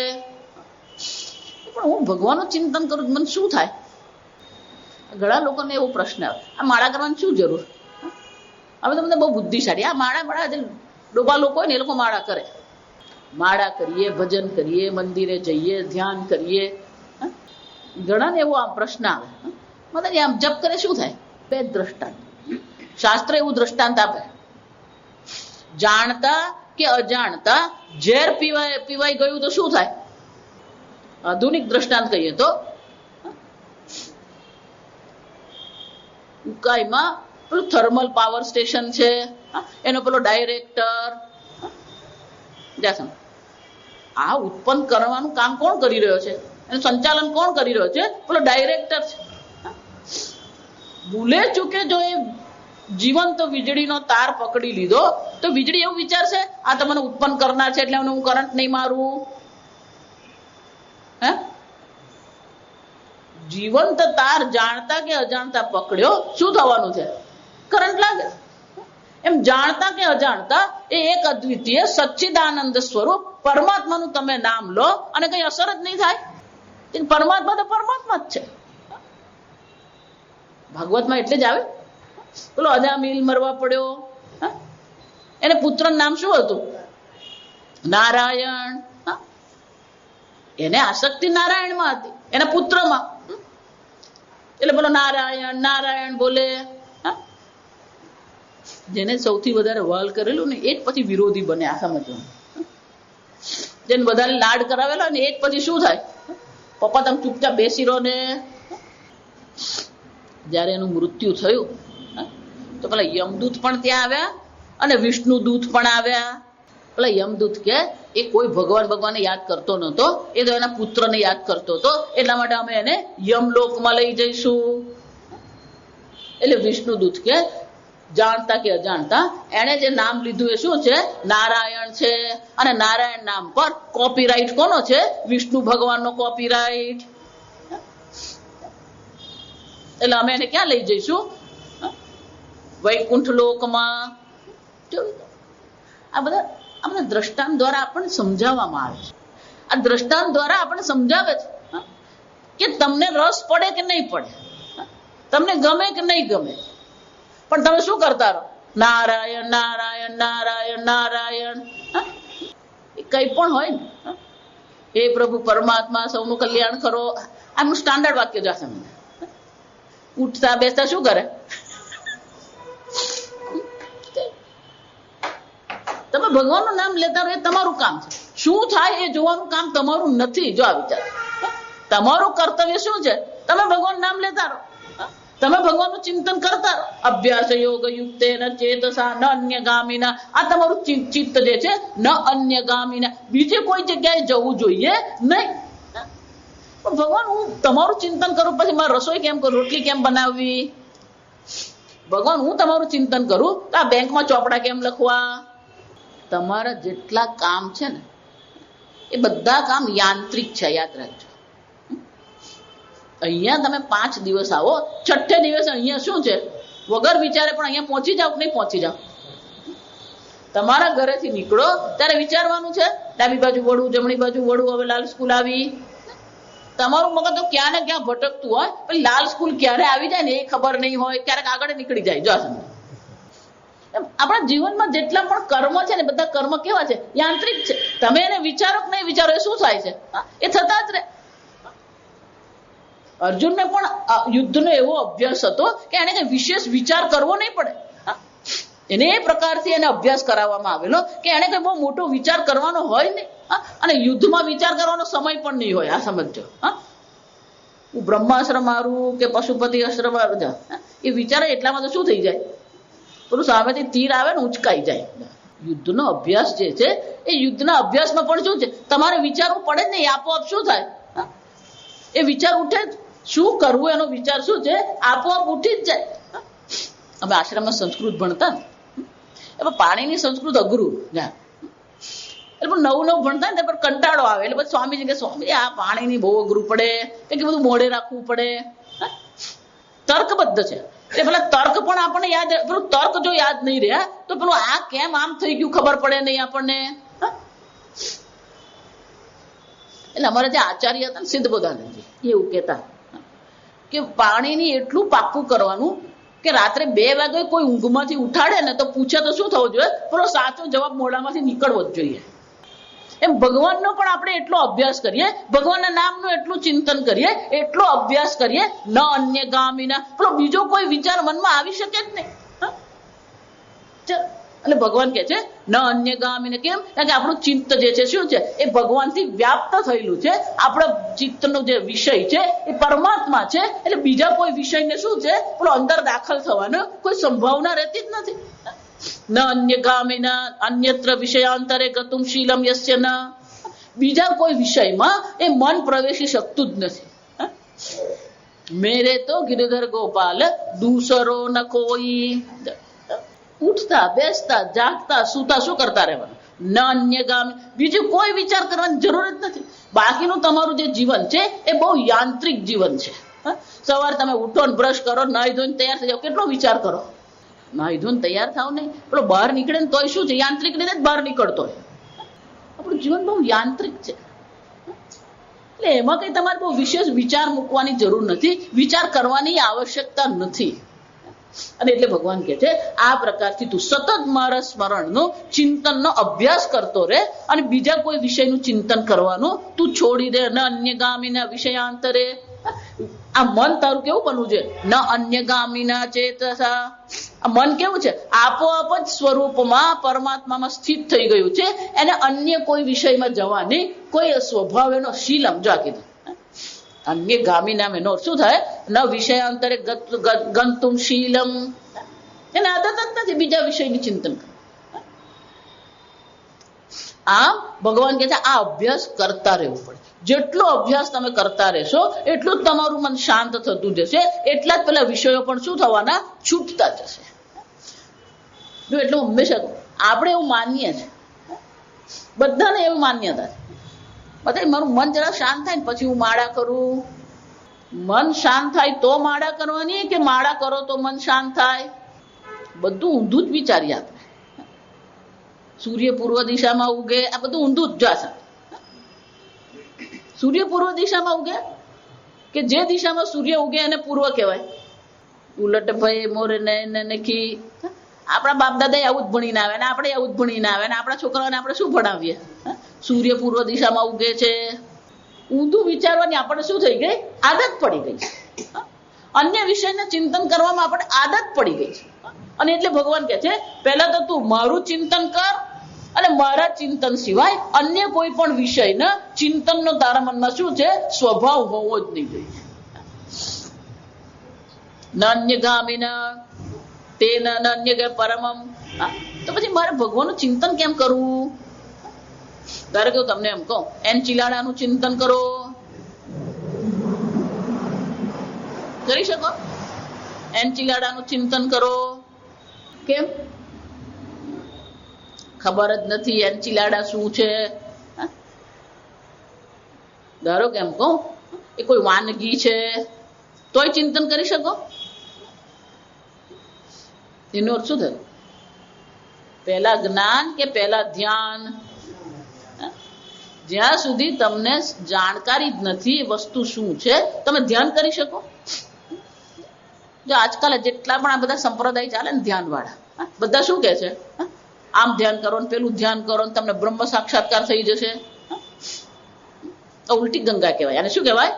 પણ હું ભગવાનનું ચિંતન કરું મને શું થાય? ઘણા લોકોને એવો પ્રશ્ન આવે આ માળા કરવાની શું જરૂર? હવે તમને બહુ બુદ્ધિશાળી. આ માળા જે ડોબા લોકો હોય ને એ લોકો માળા કરે. માળા કરીએ, ભજન કરીએ, મંદિરે જઈએ, ધ્યાન કરીએ. ઘણા ને એવો આમ પ્રશ્ન આવે મતલબ આમ જપ કરે શું થાય? બે દ્રષ્ટાંત શાસ્ત્ર એવું દ્રષ્ટાંત આપે. જાણતા કે કે અજાણતા ઝેર પીવાઈ ગયું તો શું થાય? આધુનિક દ્રષ્ટાંત કહીએ તો ઉકાઈમાં પેલું થર્મલ પાવર સ્ટેશન છે, એનો પેલો ડાયરેક્ટર, આ ઉત્પન્ન કરવાનું કામ કોણ કરી રહ્યો છે? એનું સંચાલન કોણ કરી રહ્યો છે? પેલો ડાયરેક્ટર છે. ભૂલે ચૂકે જો એ જીવંત વીજળીનો તાર પકડી લીધો તો વીજળી એવું વિચારશે આ તો મને ઉત્પન્ન કરનાર છે એટલે હું કરંટ નહીં મારું. હે, જીવંત તાર જાણતા કે અજાણતા પકડ્યો, શું થવાનું છે? કરંટ લાગે. એમ જાણતા કે અજાણતા એ એક અદ્વિતીય સચ્ચિદાનંદ સ્વરૂપ પરમાત્માનું તમે નામ લો અને કઈ અસર જ નહીં થાય. પરમાત્મા તો પરમાત્મા જ છે. ભાગવતમાં એટલે જ આવે, પેલો અજામિલ મરવા પડ્યો, એને પુત્રનું નામ શું હતું? નારાયણ. એને આસક્તિ નારાયણમાં હતી, એના પુત્રમાં. એટલે પેલો નારાયણ નારાયણ બોલે. જેને સૌથી વધારે વાલ કરેલું ને એ જ પછી વિરોધી બને. આ સમજવાનું. જેને વધારે લાડ કરાવેલો ને એ જ પછી શું થાય? પપ્પા તમે ચૂપચાપ બેસી રહો ને. જયારે એનું મૃત્યુ થયું તો પેલા યમદૂત પણ ત્યાં આવ્યા અને વિષ્ણુ દૂત પણ આવ્યા. પેલા યમદૂત કે એ કોઈ ભગવાનને યાદ કરતો નતો, એ તો એના પુત્રને યાદ કરતો હતો, એટલા માટે અમે એને યમલોકમાં લઈ જઈશું. એટલે વિષ્ણુ દૂત કે જાણતા કે અજાણતા એને જે નામ લીધું એ શું છે? નારાયણ છે. અને નારાયણ નામ પર કોપીરાઈટ કોનો છે? વિષ્ણુ ભગવાનનો કોપીરાઈટ. એટલે અમે એને ક્યાં લઈ જઈશું? વૈકુંઠ લોકમાં. આ બધા દ્રષ્ટાંત દ્વારા આપણને સમજાવવામાં આવે છે. આ દ્રષ્ટાંત દ્વારા આપણને સમજાવે છે કે તમને રસ પડે કે નહીં પડે, તમને ગમે કે નહીં ગમે, પણ તમે શું કરતા રહો? નારાયણ નારાયણ નારાયણ નારાયણ. એ કઈ પણ હોય ને, હે પ્રભુ પરમાત્મા સૌનું કલ્યાણ કરો, આનું સ્ટાન્ડર્ડ વાક્ય જશે. ઉઠતા બેસતા શું કરે? તમે ભગવાનનું નામ લેતા રહો, એ તમારું કામ છે. શું થાય એ જોવાનું કામ તમારું નથી. જો આ વિચાર, તમારું કર્તવ્ય શું છે? તમે ભગવાન નામ લેતા રહો, તમે ભગવાનનું ચિંતન કરતા રહો. અભ્યાસ યોગ યુક્તેન ચેતસા ન અન્યગામિના. આ તમારું ચિત્ત જે છે ન અન્યગામિના, બીજે કોઈ જગ્યાએ જવું જોઈએ નહીં. પણ ભગવાન હું તમારું ચિંતન કરું, પછી મારે રસોઈ કેમ કરું, રોટલી કેમ બનાવવી? ભગવાન હું તમારું ચિંતન કરું તો આ બેંકમાં ચોપડા કેમ લખવા? તમારા જેટલા કામ છે ને એ બધા કામ યાંત્રિક છે, યાદ રાખજો. અહીંયા તમે 5 દિવસ આવો, 6થે દિવસે અહીંયા શું છે? વગર વિચારે પણ અહીંયા પહોંચી જાવ કે નહીં પહોંચી જાવ? તમારા ઘરેથી નીકળો ત્યારે વિચારવાનું છે ડાબી બાજુ વળવું, જમણી બાજુ વળવું, હવે લાલ સ્કૂલ આવી. તમારું મગજ તો ક્યાં ને ક્યાં ભટકતું હોય, પછી લાલ સ્કૂલ ક્યારે આવી જાય ને એ ખબર નહીં હોય, ક્યારેક આગળ નીકળી જાય. જો આપણા જીવનમાં જેટલા પણ કર્મ છે ને બધા કર્મ કેવા છે? યાંત્રિક છે. તમે એને વિચારો કે નહીં વિચારો એ શું થાય છે? એ થતા જ રહે. અર્જુનને પણ યુદ્ધનો એવો અભ્યાસ હતો કે એને કઈ વિશેષ વિચાર કરવો નહીં પડે. એને એ પ્રકારથી એને અભ્યાસ કરાવવામાં આવેલો કે એને કઈ બહુ મોટો વિચાર કરવાનો હોય નહીં, અને યુદ્ધમાં વિચાર કરવાનો સમય પણ નહીં હોય. આ સમજો. હું બ્રહ્માશ્રમ મારું કે પશુપતિ આશ્રમ મારું, એ વિચારે એટલામાં તો શું થઈ જાય? પેલું સામેથી તીર આવે ને ઉંચકાઈ જાય. યુદ્ધનો અભ્યાસ જે છે એ યુદ્ધના અભ્યાસમાં પણ શું છે? તમારે વિચારવું પડે જ નહીં, આપોઆપ શું થાય? એ વિચાર ઉઠે જ. શું કરવું એનો વિચાર શું છે? આપોઆપ ઉઠી જ જાય. અમે આશ્રમમાં સંસ્કૃત ભણતા ને, એમાં પાણીની સંસ્કૃત અઘરું. એટલે નવું ભણતા ને પણ કંટાળો આવે. એટલે પછી સ્વામીજી કે સ્વામી આ પાણીની બહુ અઘરું પડે, કે બધું મોઢે રાખવું પડે. તર્કબદ્ધ છે. એટલે પેલા તર્ક પણ આપણને યાદ, પેલું તર્ક જો યાદ નહીં રહ્યા તો પેલું આ કેમ આમ થઈ ગયું ખબર પડે નહીં આપણને. એટલે અમારા જે આચાર્ય હતા ને સિદ્ધબોધાનંદજી, એવું કહેતા કે પાણીની એટલું પાક્કું કરવાનું કે રાત્રે 2 વાગે કોઈ ઊંઘમાંથી ઉઠાડે ને તો પૂછે તો શું થવું જોઈએ? પેલો સાચો જવાબ મોઢામાંથી નીકળવો જ જોઈએ. એમ ભગવાનનો પણ આપણે એટલો અભ્યાસ કરીએ, ભગવાનના નામનું એટલું ચિંતન કરીએ, એટલો અભ્યાસ કરીએ, ન અન્યગામીના, પેલો બીજો કોઈ વિચાર મનમાં આવી શકે જ નહીં. એટલે ભગવાન કહે છે ન અન્યગામીને. કેમ? કારણ કે આપણું ચિત્ત જે છે શું છે, એ ભગવાનથી વ્યાપ્ત થયેલું છે. આપણા ચિત્તનો જે વિષય છે એ પરમાત્મા છે, એટલે બીજા કોઈ વિષયને શું છે પેલો અંદર દાખલ થવાનો કોઈ સંભાવના રહેતી જ નથી. ન અન્યગામીના અન્યત્ર વિષયાંતરે ગતુમ શીલમ યસ્ય ન. બીજા કોઈ વિષયમાં એ મન પ્રવેશી શકતું જ નથી. મેરે તો ગિરિધર ગોપાલ દૂસરો ન કોઈ. ઉઠતા બેસતા જાગતા સુતા શું કરતા રહેવાનું? ન અન્યગામી. બીજું કોઈ વિચાર કરવાની જરૂર જ નથી. બાકીનું તમારું જે જીવન છે એ બહુ યાંત્રિક જીવન છે. સવારે તમે ઉઠો ને બ્રશ કરો, નાહી ધોઈને તૈયાર થઈ જાઓ, કેટલો વિચાર કરો? નાહી ધોઈને તૈયાર થાવ નહીં, પેલો બહાર નીકળે ને તોય શું છે, યાંત્રિક રીતે જ બહાર નીકળતો હોય. આપણું જીવન બહુ યાંત્રિક છે. એટલે એમાં કઈ તમારે બહુ વિશેષ વિચાર મૂકવાની જરૂર નથી, વિચાર કરવાની આવશ્યકતા નથી. અને એટલે ભગવાન કહે છે આ પ્રકારથી તું સતત મારા સ્મરણનો ચિંતનનો અભ્યાસ કરતો રહે અને બીજા કોઈ વિષયનું ચિંતન કરવાનું તું છોડી દે. ન અન્યગામીના વિષયાંતરે. આ મન તારું કેવું બનવું છે? ન અન્યગામીના ચેતસા. આ મન કેવું છે? આપોઆપ જ સ્વરૂપમાં પરમાત્મામાં સ્થિત થઈ ગયું છે. એને અન્ય કોઈ વિષયમાં જવાની કોઈ સ્વભાવ એનો શીલમ જો કીધું. અન્ય ગામી નામ એનો શું થાય? ન વિષયાંતરે ગંતુમ શીલમ. એને આદત જ નથી બીજા વિષયની ચિંતન કરે. આમ ભગવાન કહે છે આ અભ્યાસ કરતા રહેવું પડે. જેટલો અભ્યાસ તમે કરતા રહેશો એટલું જ તમારું મન શાંત થતું જશે, એટલા જ પેલા વિષયો પણ શું થવાના? છૂટતા જશે. જો એટલું હંમેશા આપણે એવું માનીએ છીએ, બધાને એવું માન્યતા છે. બધા મારું મન જરા શાંત થાય ને પછી હું માળા કરું. મન શાંત થાય તો માળા કરવાની કે માળા કરો તો મન શાંત થાય? બધું ઊંધું જ વિચારીએ આપણે. સૂર્ય પૂર્વ દિશામાં ઉગે, આ બધું ઊંધું જ જશે. સૂર્ય પૂર્વ દિશામાં ઉગે કે જે દિશામાં સૂર્ય ઉગે એને પૂર્વ કહેવાય. ઉલટ ભાઈ મોરે નખી. આપણા બાપ દાદા આવું જ ભણીને આવે ને આપણે આવું જ ભણીને આવે ને આપણા છોકરાઓને આપણે શું ભણાવીએ? સૂર્ય પૂર્વ દિશામાં ઉગે છે. ઊંધું વિચારવાની આપણે શું થઈ ગઈ? આદત પડી ગઈ. અન્ય વિષયના ચિંતન કરવામાં આપણે આદત પડી ગઈ છે. અને એટલે ભગવાન કહે છે પહેલા તો તું મારું ચિંતન કર અને મારા ચિંતન સિવાય અન્ય કોઈ પણ વિષયના ચિંતનનો તારા મનમાં શું છે? સ્વભાવ હોવો જ નહીં જોઈએ. નાન્યગામીના તેન નાન્ય પરમમ. તો પછી મારે ભગવાનનું ચિંતન કેમ કરવું? ધારો કે તમને એમ કહું એન ચિલાડાનું ચિંતન કરો, કરી શકો? એન ચિલાડાનું ચિંતન કરો. કેમ? ખબર જ નથી એન ચિલાડા શું છે. ધારો કે એમ કહું એ કોઈ વાનગી છે તોય ચિંતન કરી શકો? એનો અર્થ શું થયો? પહેલા જ્ઞાન કે પહેલા ધ્યાન? જ્યાં સુધી તમને જાણકારી જ નથી વસ્તુ શું છે તમે ધ્યાન કરી શકો? જો આજકાલ જેટલા પણ આ બધા સંપ્રદાય ચાલે ને ધ્યાન વાળા, બધા શું કે છે? આમ ધ્યાન કરો ને પેલું ધ્યાન કરો ને તમને બ્રહ્મ સાક્ષાત્કાર થઈ જશે. ઉલટી ગંગા કહેવાય. અને શું કહેવાય?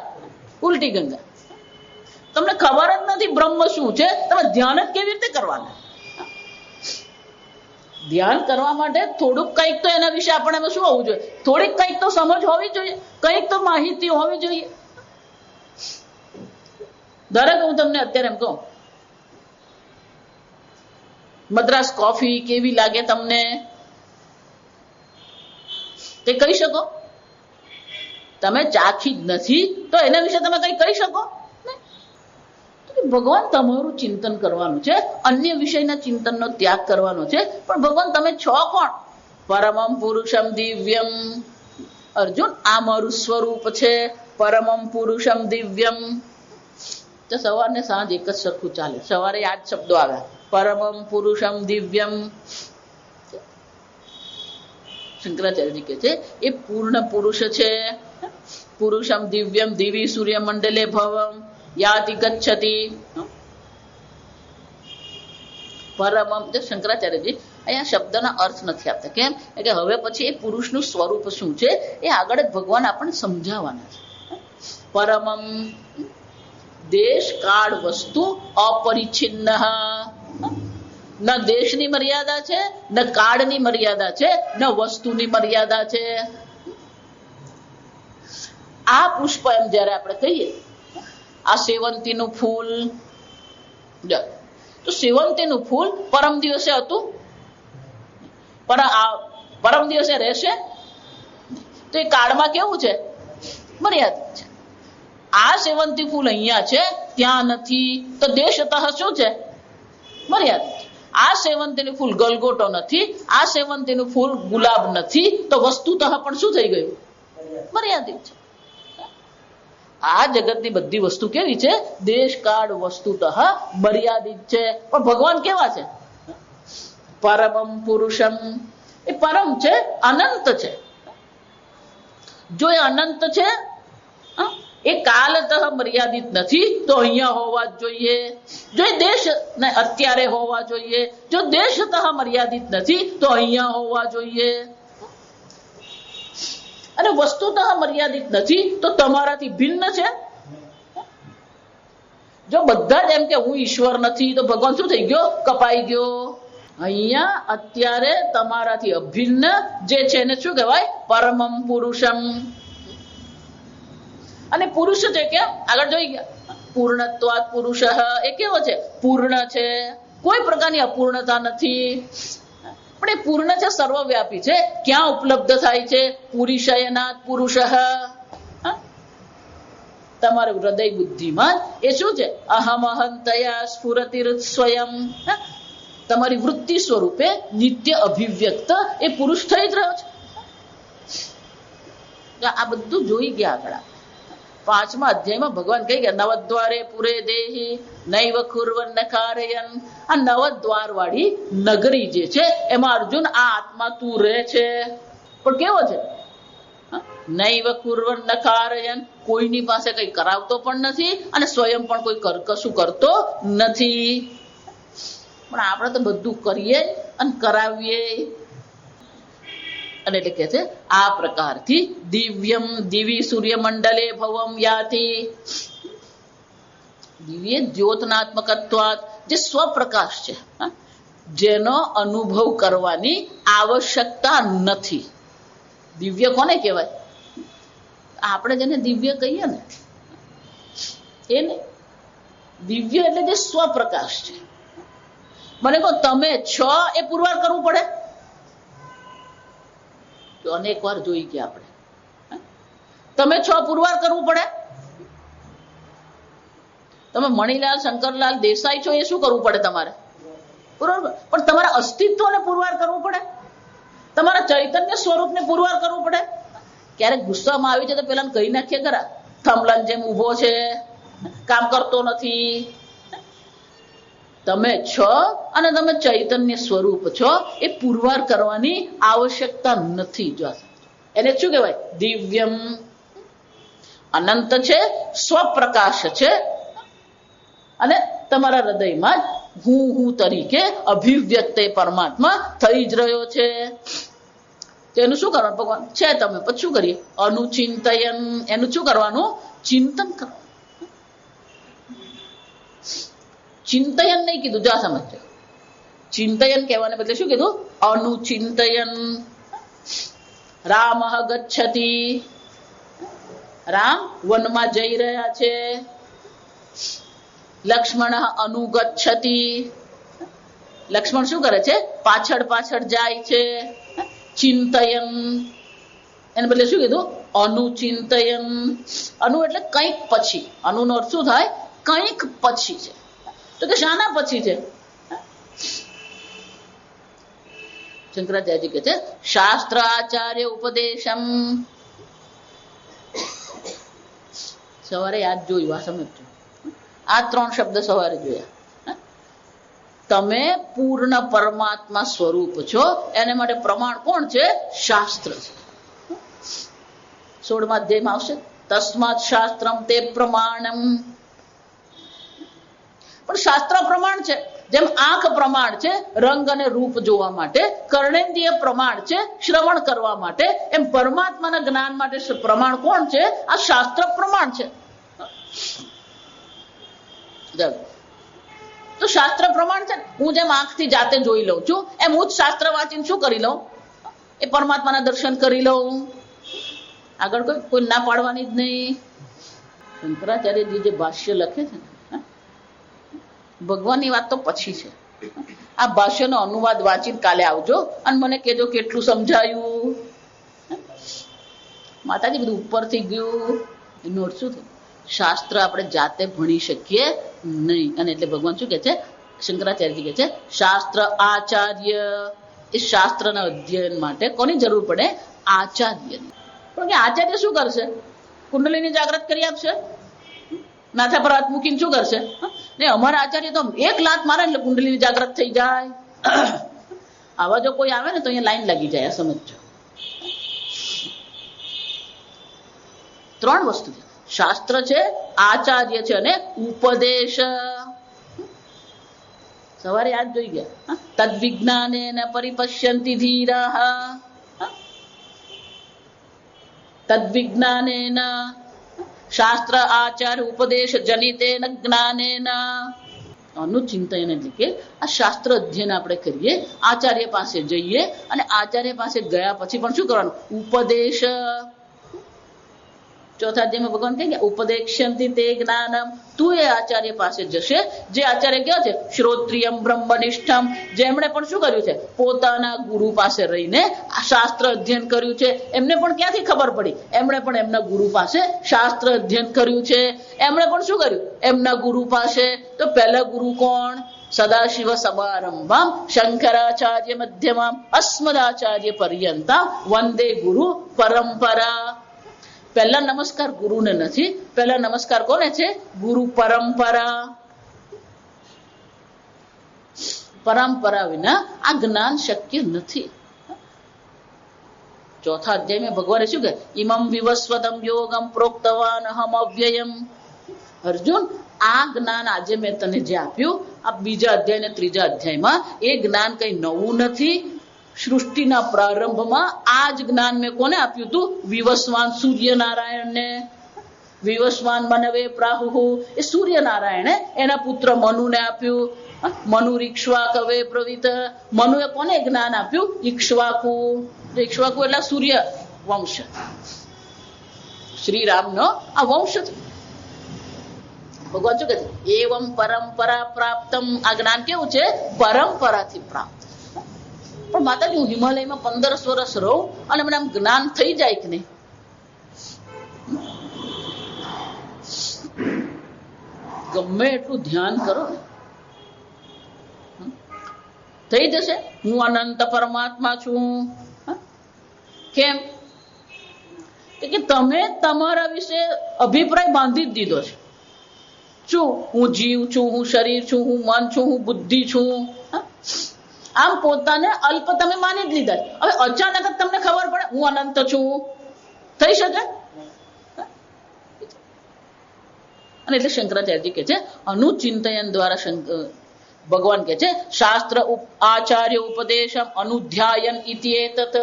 ઉલટી ગંગા. તમને ખબર જ નથી બ્રહ્મ શું છે, તમે ધ્યાન જ કેવી રીતે કરવાના? ધ્યાન કરવા માટે થોડુંક કંઈક તો એના વિશે આપણે શું હોવું જોઈએ? થોડીક કંઈક તો સમજ હોવી જોઈએ, કંઈક તો માહિતી હોવી જોઈએ. દરેક હું તમને અત્યારે એમ કહું મદ્રાસ કોફી કેવી લાગે તમને તે કહી શકો? તમે ચાખી જ નથી તો એના વિશે તમે કઈ કહી શકો? ભગવાન તમારું ચિંતન કરવાનું છે, અન્ય વિષયના ચિંતનનો ત્યાગ કરવાનો છે. પણ ભગવાન તમે છો કોણ? પરમમ પુરુષમ દિવ્યમ. અર્જુન આ મારું સ્વરૂપ છે, પરમમ પુરુષમ દિવ્યમ. તો સવાર ને સાંજ એક જ સરખું ચાલે. સવારે આ જ શબ્દો આવ્યા, પરમમ પુરુષમ દિવ્યમ. શંકરાચાર્યજી કે છે એ પૂર્ણ પુરુષ છે. પુરુષમ દિવ્યમ દિવી સૂર્ય મંડલે ભવમ યાતિ ગચ્છતિ. પરમમ. શંકરાચાર્યજી અહીંયા શબ્દના અર્થ નથી આપતા. કેમ કે હવે પછી એ પુરુષનું સ્વરૂપ શું છે એ આગળ જ ભગવાન આપણને સમજાવવાના છે. પરમમ દેશ કાળ વસ્તુ અપરિચ્છિન્ન. ન દેશની મર્યાદા છે, ન કાળની મર્યાદા છે, ન વસ્તુની મર્યાદા છે. આ પુષ્પ એમ જયારે આપણે કહીએ, આ સેવંતીનું ફૂલ, તો સેવંતીનું ફૂલ પરમ દિવસે હતું, પણ આ પરમ દિવસે રહેશે? તો એ કાળમાં કેવું છે? મર્યાદિત છે. આ સેવંતી ફૂલ અહીંયા છે, ત્યાં નથી, તો દેશતઃ શું છે? મર્યાદિત. આ સેવંતીનું ફૂલ ગલગોટો નથી, આ સેવંતીનું ફૂલ ગુલાબ નથી, તો વસ્તુતઃ પણ શું થઈ ગયું? મર્યાદિત છે. આ જગતની બધી વસ્તુ કેવી છે? દેશ કાળ વસ્તુતઃ મર્યાદિત છે. પણ ભગવાન કેવા છે? પરમમ પુરુષમ. એ પરમ છે, અનંત છે. જો એ અનંત છે, એ કાલતઃ મર્યાદિત નથી, તો અહીંયા હોવા જ જોઈએ. જો એ દેશ ને અત્યારે હોવા જોઈએ. જો દેશતઃ મર્યાદિત નથી, તો અહીંયા હોવા જોઈએ. અને વસ્તુતઃ મર્યાદિત નથી, તો તમારાથી ભિન્ન છે. જો બધા જ એમ કે હું ઈશ્વર નથી, તો ભગવાન શું થઈ ગયો? કપાઈ ગયો. અહીંયા અત્યારે તમારાથી અભિન્ન જે છે એને શું કહેવાય? પરમમ પુરુષમ. અને પુરુષ છે કે આગળ જોઈ ગયા, પૂર્ણત્વાત પુરુષ. એ કેવો છે? પૂર્ણ છે, કોઈ પ્રકારની અપૂર્ણતા નથી. પણ એ પૂર્ણ છે, સર્વવ્યાપી છે. ક્યાં ઉપલબ્ધ થાય છે? પુરુષયનાત પુરુષ. તમારું હૃદય બુદ્ધિમાં એ શું છે? અહમ અહંતયા સ્ફુરતિર સ્વયં. તમારી વૃત્તિ સ્વરૂપે નિત્ય અભિવ્યક્ત એ પુરુષ થઈ જ રહ્યો છે. આ બધું જોઈ ગયા આગળ. 5મા અધ્યાયમાં ભગવાન કહી ગયા, નવદ્વારે પુરે દેહી નૈવ કુર્વન કારયન. આ નવદ્વાર વાળી નગરી જે છે એમાં અર્જુન આ આત્મા તું રહે છે, પણ કેવો છે? નૈવ કુર્વન કારયન. કોઈની પાસે કઈ કરાવતો પણ નથી, અને સ્વયં પણ કોઈ કશું કરતો નથી. પણ આપણે તો બધું કરીએ અને કરાવીએ. અને એટલે કે છે આ પ્રકારથી દિવ્યમ દિવી સૂર્યમંડલે ભવમ યાતિ. દિવ્ય જ્યોતનાત્મકત્વાત, જે સ્વપ્રકાશ છે, જેનો અનુભવ કરવાની આવશ્યકતા નથી. દિવ્ય કોને કહેવાય? આપણે જેને દિવ્ય કહીએ ને એને દિવ્ય એટલે જે સ્વપ્રકાશ છે. મને કહો તમે છો એ પુરવાર કરવું પડે? તો અનેક વાર જોઈ ગયા આપણે. તમે છો પુરવાર કરવું પડે? તમે મણિલાલ શંકરલાલ દેસાઈ છો એ શું કરવું પડે તમારે? પુરવાર. પણ તમારા અસ્તિત્વને પુરવાર કરવું પડે, તમારા ચૈતન્ય સ્વરૂપને પુરવાર કરવું પડે. ક્યારેક ગુસ્સામાં આવી છે તો પેલા કહી નાખીએ ખરા, થમલન જેમ ઉભો છે, કામ કરતો નથી. તમે છો અને તમે ચૈતન્ય સ્વરૂપ છો, એ પુરવાર કરવાની આવશ્યકતા નથી. જો એને શું કહેવાય? દિવ્યમ. અનંત છે, સ્વપ્રકાશ છે, અને તમારા હૃદયમાં હું તરીકે અભિવ્યક્ત પરમાત્મા થઈ જ રહ્યો છે. એનું શું કરવાનું? ભગવાન છે તમે, પછી શું કરીએ? અનુચિંતયન. એનું શું કરવાનું? ચિંતન કરવાનું. ચિંતયન નહીં કીધું, જા સમજજો. ચિંતયન કહેવાને બદલે શું કીધું? અનુચિંતયન. રામ ગચ્છતિ. રામ વનમાં જઈ રહ્યા છે. લક્ષ્મણ અનુગચ્છતિ. લક્ષ્મણ શું કરે છે? પાછળ પાછળ જાય છે. ચિંતયન. એને બદલે શું કીધું? અનુચિંતયન. અનુ એટલે કંઈક પછી. અનુનો અર્થ શું થાય? કંઈક પછી છે. તો કે શાના પછી છે? શંકરાચાર્ય કહે છે શાસ્ત્ર આચાર્ય ઉપદેશમ. સવારે યાદ જોયું, આ સમજજો. આ 3 શબ્દ સવારે જોયા. તમે પૂર્ણ પરમાત્મા સ્વરૂપ છો, એને માટે પ્રમાણ કોણ છે? શાસ્ત્ર છે. 16મા અધ્યાયમાં આવશે, તસ્માત શાસ્ત્રમ તે પ્રમાણમ. પણ શાસ્ત્ર પ્રમાણ છે. જેમ આંખ પ્રમાણ છે રંગ અને રૂપ જોવા માટે, કર્ણેન્દ્રિય પ્રમાણ છે શ્રવણ કરવા માટે, એમ પરમાત્માના જ્ઞાન માટે પ્રમાણ કોણ છે? આ શાસ્ત્ર પ્રમાણ છે. તો શાસ્ત્ર પ્રમાણ છે. હું જેમ આંખથી જાતે જોઈ લઉં છું એમ હું જ શાસ્ત્ર વાંચીને શું કરી લઉં, એ પરમાત્માના દર્શન કરી લઉં. આગળ કોઈ ના પાડવાની જ નહીં. શંકરાચાર્યજી જે ભાષ્ય લખે છે ને, ભગવાનની વાત તો પછી છે. આ ભાષ્યનો અનુવાદ વાંચીને કાલે આવજો અને મને કહેજો કેટલું સમજાયું. માતાજી બધું ઉપરથી ગયું. એનો અર્થ શું થયું? શાસ્ત્ર આપણે જાતે ભણી શકીએ નહીં. અને એટલે ભગવાન શું કે છે, શંકરાચાર્યજી કે છે શાસ્ત્ર આચાર્ય. એ શાસ્ત્રના અધ્યયન માટે કોની જરૂર પડે? આચાર્યની. પણ કે આચાર્ય શું કરશે? કુંડલીની જાગૃત કરી આપશે, માથા પર હાથ મૂકીને શું કરશે? ને અમારા આચાર્ય તો એક લાત મારે એટલે કુંડલીની જાગૃત થઈ જાય. આવા જો કોઈ આવે ને તો અહીંયા લાઈન લાગી જાય. સમજો, 3 વસ્તુ છે. શાસ્ત્ર છે, આચાર્ય છે અને ઉપદેશ. સવારે યાદ જોઈ ગયા, તદ્વિજ્ઞાનેન પરિપશ્યન્તિ ધીરાઃ. તદ્વિજ્ઞાનેન શાસ્ત્ર આચાર્ય ઉપદેશ જનિતેન જ્ઞાનેન. અનુચિંતન એટલે કે આ શાસ્ત્ર અધ્યયન આપણે કરીએ, આચાર્ય પાસે જઈએ અને આચાર્ય પાસે ગયા પછી પણ શું કરવાનું? ઉપદેશ. ચોથા અધ્યાયમાં ભગવાન કહે ઉપદેક્ષ્યંતિ તે જ્ઞાનમ. તું એ આચાર્ય પાસે જશે જે આચાર્ય કેવો છે? શ્રોત્રિયમ બ્રહ્મનિષ્ઠમ. જેમણે પણ શું કર્યું છે? પોતાના ગુરુ પાસે રહીને શાસ્ત્ર અધ્યયન કર્યું છે. એમને પણ ક્યાંથી ખબર પડી? એમણે પણ એમના ગુરુ પાસે શાસ્ત્ર અધ્યયન કર્યું છે. એમણે પણ શું કર્યું? એમના ગુરુ પાસે. તો પહેલા ગુરુ કોણ? સદાશિવ સમારંભમ શંકરાચાર્ય મધ્યમમ અસ્મદાચાર્ય પર્યંતા વંદે ગુરુ પરંપરા. પહેલા નમસ્કાર ગુરુને નથી, પહેલા નમસ્કાર કોને છે? ગુરુ પરંપરા. પરંપરા વિના આ જ્ઞાન શક્ય નથી. ચોથા અધ્યાયમાં ભગવાને શું કહે? ઇમમ વિવસ્વતમ યોગમ પ્રોક્તવાન અહમ અવ્યયમ. અર્જુન, આ જ્ઞાન આજે મેં તને જે આપ્યું, આ બીજા અધ્યાય અને ત્રીજા અધ્યાયમાં, એ જ્ઞાન કઈ નવું નથી. સૃષ્ટિના પ્રારંભમાં આ જ જ્ઞાન મેં કોને આપ્યું હતું? વિવસ્વાન સૂર્યનારાયણને. વિવસ્વાન મનવે પ્રાહુ. એ સૂર્યનારાયણે એના પુત્ર મનુને આપ્યું. મનુ ઇક્ષ્વાકવે પ્રવિત. મનુએ કોને જ્ઞાન આપ્યું? ઇક્ષ્વાકુ. ઇક્ષ્વાકુ એટલે સૂર્ય વંશ, શ્રી રામનો આ વંશ છે. ભગવાન શું કહે છે? એવમ પરંપરા પ્રાપ્તમ. આ જ્ઞાન કેવું છે? પરંપરાથી પ્રાપ્ત. પણ માતાજી, હું હિમાલયમાં 15 વર્ષ રહું અને મને આમ જ્ઞાન થઈ જાય કે નહીં? ગમે એટલું ધ્યાન કરો ને, થઈ જશે. હું અનંત પરમાત્મા છું. કેમ કે તમે તમારા વિશે અભિપ્રાય બાંધી જ દીધો છે. શું? હું જીવ છું, હું શરીર છું, હું મન છું, હું બુદ્ધિ છું. આમ પોતાને અલ્પ તમે માની જ લીધા. હવે અચાનક જ તમને ખબર પડે હું અનંત છું, થઈ શકે? અને એટલે શંકરાચાર્યજી કે છે અનુચિંતન દ્વારા ભગવાન કે છે શાસ્ત્ર આચાર્ય ઉપદેશમ અનુધ્યાયન ઇત્યેતત.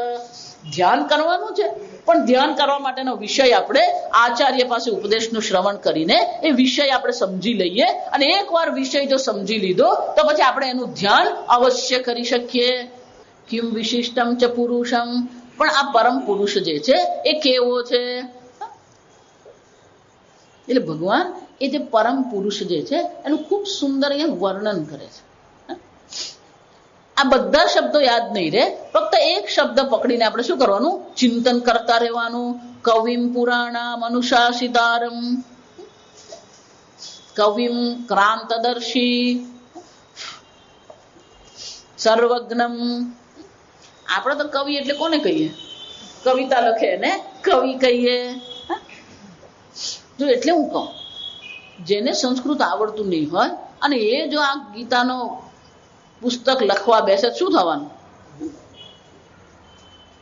ધ્યાન કરવાનું છે, પણ ધ્યાન કરવા માટેનો વિષય આપણે આચાર્ય પાસે ઉપદેશનું શ્રવણ કરીને એ વિષય આપણે સમજી લઈએ. અને એકવાર વિષય જો સમજી લીધો તો પછી આપણે એનું ધ્યાન અવશ્ય કરી શકીએ. કિમ વિશિષ્ટમ ચ પુરુષમ. પણ આ પરમ પુરુષ જે છે એ કેવો છે? એટલે ભગવાન એ જે પરમ પુરુષ જે છે એનું ખૂબ સુંદર અહીંયા વર્ણન કરે છે. આ બધા શબ્દો યાદ નહીં રહે, ફક્ત એક શબ્દ પકડીને આપણે શું કરવાનું? ચિંતન કરતા રહેવાનું. કવિમ પુરાણામ અનુશાસિતારમ. કવિમ ક્રાંતદર્શી સર્વજ્ઞમ. આપણે તો કવિ એટલે કોને કહીએ? કવિતા લખે ને કવિ કહીએ. જો એટલે હું કહું, જેને સંસ્કૃત આવડતું નહીં હોય અને એ જો આ ગીતાનો પુસ્તક લખવા બેસે, શું થવાનું?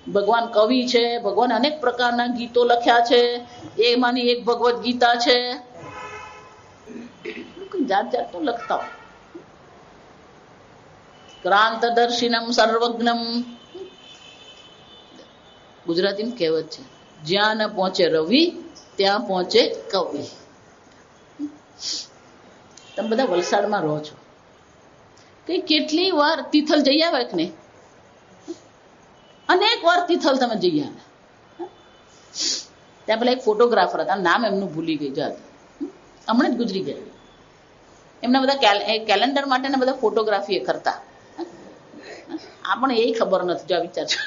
ભગવાન કવિ છે, ભગવાન અનેક પ્રકારના ગીતો લખ્યા છે, એમાંની એક ભગવદ ગીતા છે. જાત જાતનું લખતા હોય. ક્રાંતદર્શિનમ સર્વજ્ઞમ. ગુજરાતીમાં કહેવત છે, જ્યાં ન પહોંચે રવિ ત્યાં પહોંચે કવિ. તમે બધા વલસાડમાં રહો છો, કે કેટલી વાર તિથલ જઈ આવે કે નહીં? અનેક વાર તિથલ તમે જઈ આવે. ત્યાં પેલા એક ફોટોગ્રાફર હતા, નામ એમનું ભૂલી ગઈ જાત, હમણાં જ ગુજરી ગયા. એમના બધા કેલેન્ડર માટે બધા ફોટોગ્રાફી એ કરતા. આપણને એ ખબર નથી. જો વિચાર છો,